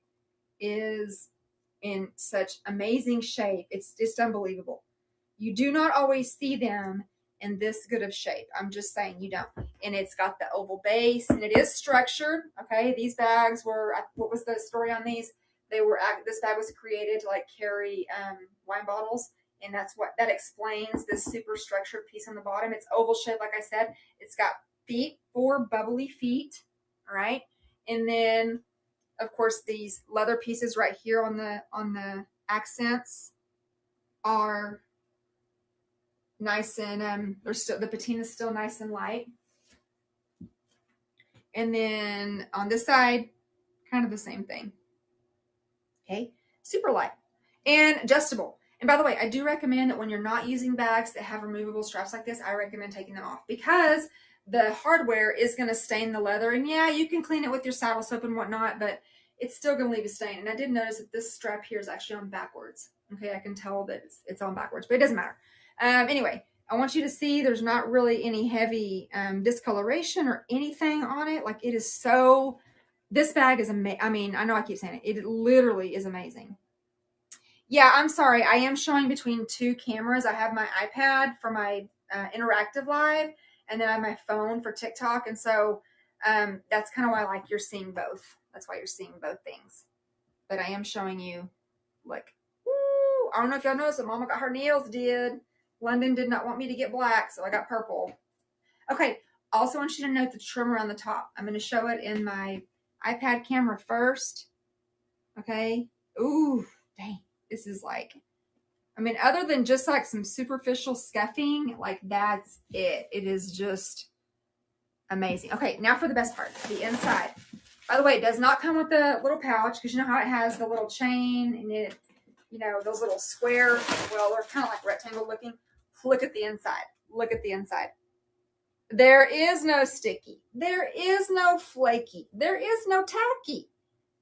Speaker 1: is in such amazing shape. It's just unbelievable. You do not always see them in this good of shape. I'm just saying you don't. And it's got the oval base and it is structured. Okay. These bags were, what was the story on these? This bag was created to like carry wine bottles. And that explains this super structured piece on the bottom. It's oval shaped. Like I said, it's got feet, 4 bubbly feet. All right. And then of course these leather pieces right here on the accents are nice and the patina is still nice and light. And then on this side, kind of the same thing. Okay, super light and adjustable. And by the way, I do recommend that when you're not using bags that have removable straps like this, I recommend taking them off because the hardware is going to stain the leather. And yeah, you can clean it with your saddle soap and whatnot, but it's still going to leave a stain. And I did notice that this strap here is actually on backwards. Okay, I can tell that it's on backwards, but it doesn't matter. Anyway, I want you to see there's not really any heavy discoloration or anything on it. Like it is so, this bag is amazing. I mean, I know I keep saying it. It literally is amazing. Yeah, I'm sorry. I am showing between 2 cameras. I have my iPad for my interactive live, and then I have my phone for TikTok. And so that's kind of why like you're seeing both. That's why you're seeing both things. But I am showing you like, woo, I don't know if y'all noticed, but Mama got her nails did. London did not want me to get black, so I got purple. Okay, also want you to note the trim around the top. I'm going to show it in my iPad camera first. Okay. Ooh, dang. This is like, I mean, other than just like some superficial scuffing, like that's it. It is just amazing. Okay, now for the best part, the inside. By the way, it does not come with a little pouch because you know how it has the little chain and it, you know, those little square, well, they're kind of like rectangle looking. Look at the inside. Look at the inside. There is no sticky. There is no flaky. There is no tacky.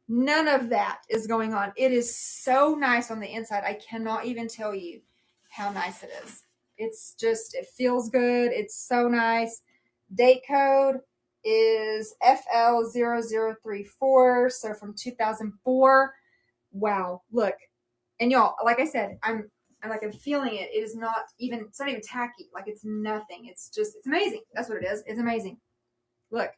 Speaker 1: None of that is going on. It is so nice on the inside. I cannot even tell you how nice it is. It's just, it feels good. It's so nice. Date code is FL0034. So from 2004. Wow. Look. And y'all, like I said, I'm feeling it. It is not even, it's not even tacky. Like it's nothing. It's just, it's amazing. That's what it is. It's amazing. Look.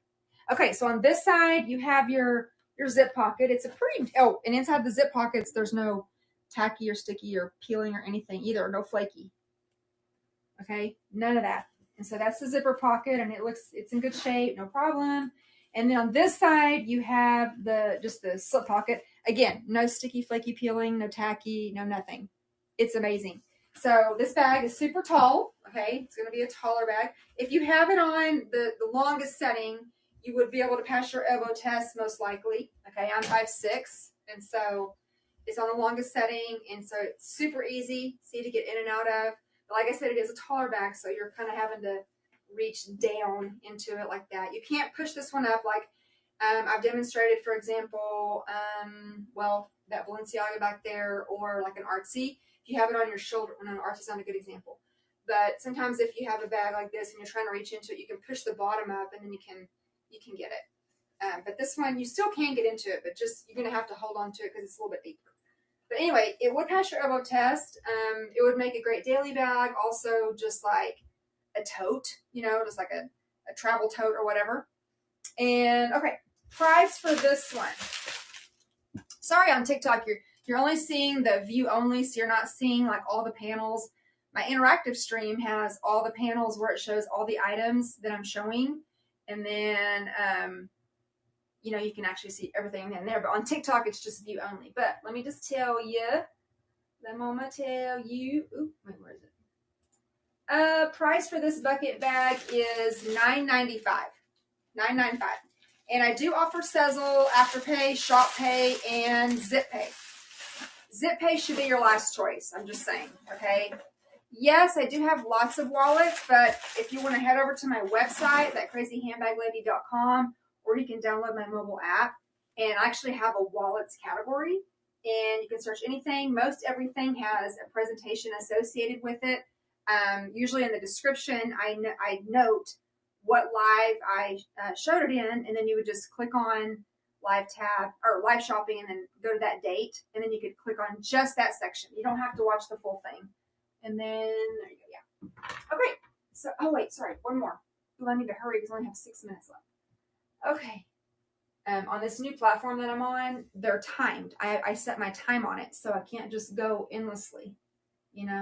Speaker 1: Okay. So on this side, you have your zip pocket. It's a pretty, oh, and inside the zip pockets, there's no tacky or sticky or peeling or anything either. No flaky. Okay. None of that. And so that's the zipper pocket, and it's in good shape. No problem. And then on this side, you have just the slip pocket. Again, no sticky, flaky peeling, no tacky, no nothing. It's amazing. So this bag is super tall. Okay, it's going to be a taller bag. If you have it on the longest setting, you would be able to pass your elbow test most likely. Okay, I'm 5'6", and so it's on the longest setting, and so it's super easy, to get in and out of. But like I said, it is a taller bag, so you're kind of having to reach down into it like that. You can't push this one up like I've demonstrated, for example, well, that Balenciaga back there, or like an Artsy. If you have it on your shoulder, no, Artsy's not a good example. But sometimes if you have a bag like this and you're trying to reach into it, you can push the bottom up and then you can get it. But this one, you still can get into it, but just you're going to have to hold on to it because it's a little bit deeper. But anyway, it would pass your elbow test. It would make a great daily bag. Also, just like a tote, just like a travel tote or whatever. And okay, price for this one. Sorry, on TikTok, you're only seeing the view only, so you're not seeing like all the panels. My interactive stream has all the panels where it shows all the items that I'm showing. And then, you can actually see everything in there. But on TikTok, it's just view only. But let me just tell you. Ooh, wait, where is it? Price for this bucket bag is $9.95. $9.95. And I do offer Sezzle, Afterpay, Shop Pay, and Zip Pay. Zip Pay should be your last choice. I'm just saying, okay? Yes, I do have lots of wallets, but if you want to head over to my website, thatcrazyhandbaglady.com, or you can download my mobile app, and I actually have a wallets category, and you can search anything. Most everything has a presentation associated with it. Usually in the description, I note what live I showed it in, and then you would just click on live tab or live shopping and then go to that date, and then you could click on just that section. You don't have to watch the full thing. And then there you go. Yeah. Okay. So, oh wait, sorry, one more. I need to hurry because I only have 6 minutes left. Okay. On this new platform that I'm on, they're timed. I set my time on it, so I can't just go endlessly,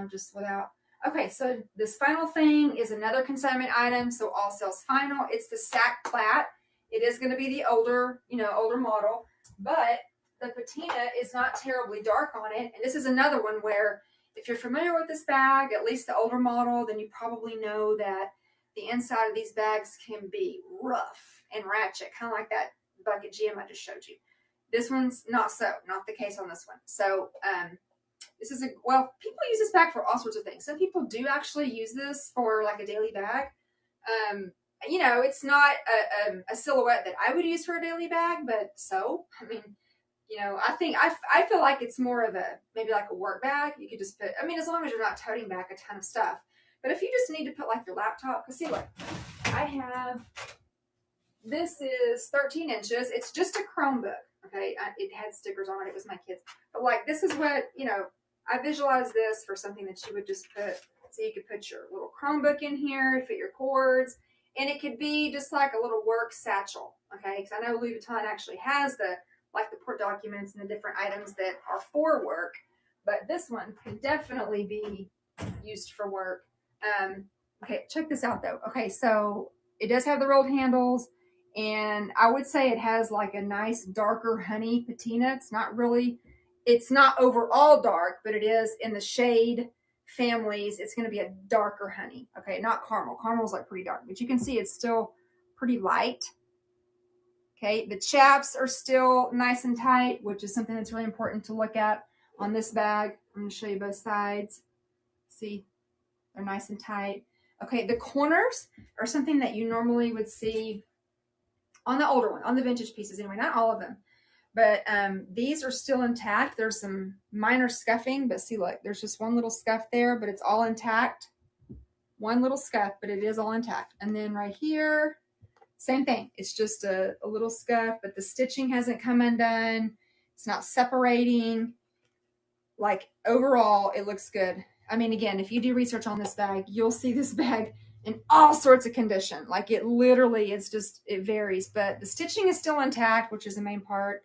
Speaker 1: just without. Okay, so this final thing is another consignment item, so all sales final. It's the sack plat. It is going to be the older model, but the patina is not terribly dark on it. And this is another one where if you're familiar with this bag, at least the older model, then you probably know that the inside of these bags can be rough and ratchet, kind of like that bucket GM I just showed you. This one's not the case on this one. So this is people use this bag for all sorts of things. Some people do actually use this for like a daily bag. It's not a silhouette that I would use for a daily bag, but I feel like it's more of maybe like a work bag. You could just put, as long as you're not toting back a ton of stuff. But if you just need to put like your laptop, because see, look, this is 13 inches. It's just a Chromebook. Okay. It had stickers on it. It was my kids. But like, this is what, I visualize this for something that you would just put, so you could put your little Chromebook in here, fit your cords, and it could be just like a little work satchel. Okay. Because I know Louis Vuitton actually has the port documents and the different items that are for work, but this one can definitely be used for work. Okay, check this out though. Okay, so it does have the rolled handles, and I would say it has like a nice darker honey patina. It's not overall dark, but it is in the shade families. It's going to be a darker honey. Okay, not caramel. Caramel's like pretty dark, but you can see it's still pretty light. Okay, the chaps are still nice and tight, which is something that's really important to look at on this bag. I'm going to show you both sides. See, they're nice and tight. Okay, the corners are something that you normally would see on the older one, on the vintage pieces anyway, not all of them. But these are still intact. There's some minor scuffing, but see, look, there's just one little scuff there, but it's all intact. One little scuff, but it is all intact. And then right here, same thing. It's just a little scuff, but the stitching hasn't come undone. It's not separating. Like overall, it looks good. I mean, again, if you do research on this bag, you'll see this bag in all sorts of condition. Like it literally, it's just, it varies, but the stitching is still intact, which is the main part.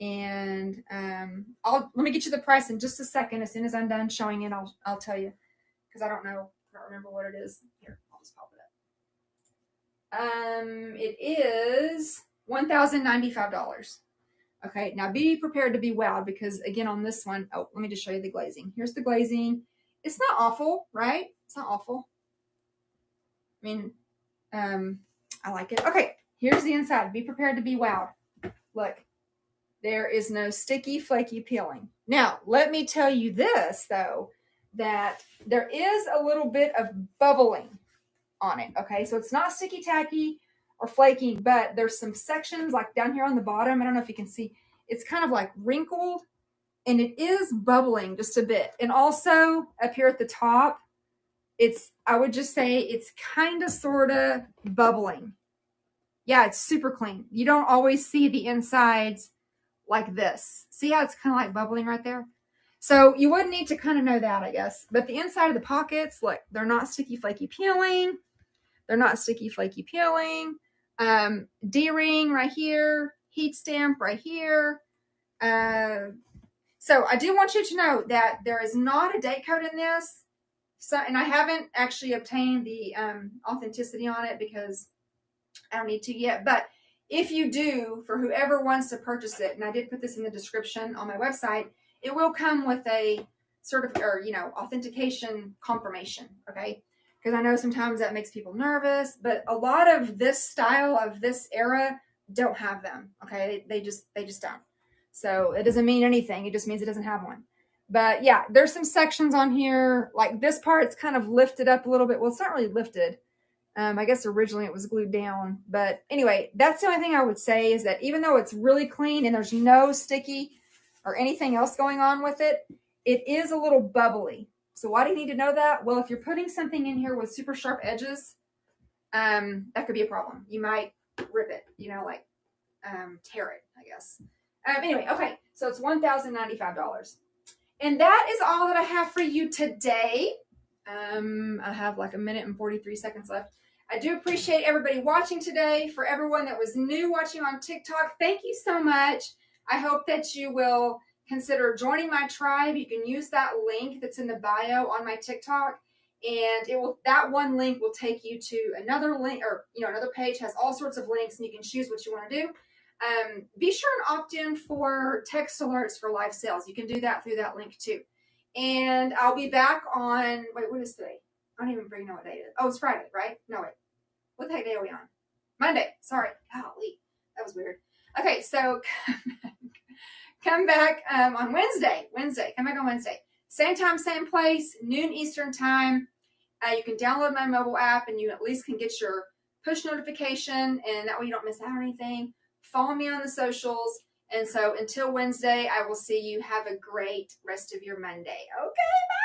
Speaker 1: And let me get you the price in just a second. As soon as I'm done showing it, I'll tell you, because I don't remember what it is. Here, I'll just pop it up. It is $1,095. Okay, now be prepared to be wowed, because again on this one, oh, let me just show you the glazing. Here's the glazing. It's not awful, right? It's not awful. I mean, I like it. Okay, here's the inside. Be prepared to be wowed. Look, there is no sticky, flaky peeling. Now, let me tell you this, though, that there is a little bit of bubbling on it, okay? So it's not sticky tacky or flaky, but there's some sections like down here on the bottom. I don't know if you can see. It's kind of like wrinkled, and it is bubbling just a bit. And also up here at the top, I would just say it's kind of sort of bubbling. Yeah, it's super clean. You don't always see the insides like this. See how it's kind of like bubbling right there? So you would need to kind of know that, I guess. But the inside of the pockets, look, they're not sticky, flaky peeling. They're not sticky, flaky peeling. D-ring right here. Heat stamp right here. So I do want you to know that there is not a date code in this. So, and I haven't actually obtained the authenticity on it because I don't need to yet. But if you do, for whoever wants to purchase it, and I did put this in the description on my website, it will come with a sort of, or, authentication confirmation, okay? Because I know sometimes that makes people nervous, but a lot of this style of this era don't have them, okay? They just don't. So it doesn't mean anything. It just means it doesn't have one. But yeah, there's some sections on here, like this part, it's kind of lifted up a little bit. Well, it's not really lifted. I guess originally it was glued down. But anyway, that's the only thing I would say is that even though it's really clean and there's no sticky or anything else going on with it, it is a little bubbly. So why do you need to know that? Well, if you're putting something in here with super sharp edges, that could be a problem. You might rip it, tear it, I guess. Anyway, okay, so it's $1,095. And that is all that I have for you today. I have like a minute and 43 seconds left. I do appreciate everybody watching today. For everyone that was new watching on TikTok, thank you so much. I hope that you will consider joining my tribe. You can use that link that's in the bio on my TikTok, and that one link will take you to another link, or another page has all sorts of links, and you can choose what you want to do. Be sure and opt in for text alerts for live sales. You can do that through that link too. And I'll be back on, wait, what is today? I don't even really know what day it is. Oh, it's Friday, right? No, wait. What the heck day are we on? Monday. Sorry. Golly. That was weird. Okay, so come back on Wednesday. Come back on Wednesday. Same time, same place, noon Eastern time. You can download my mobile app, and you at least can get your push notification, and that way you don't miss out on anything. Follow me on the socials. And so until Wednesday, I will see you. Have a great rest of your Monday. Okay, bye.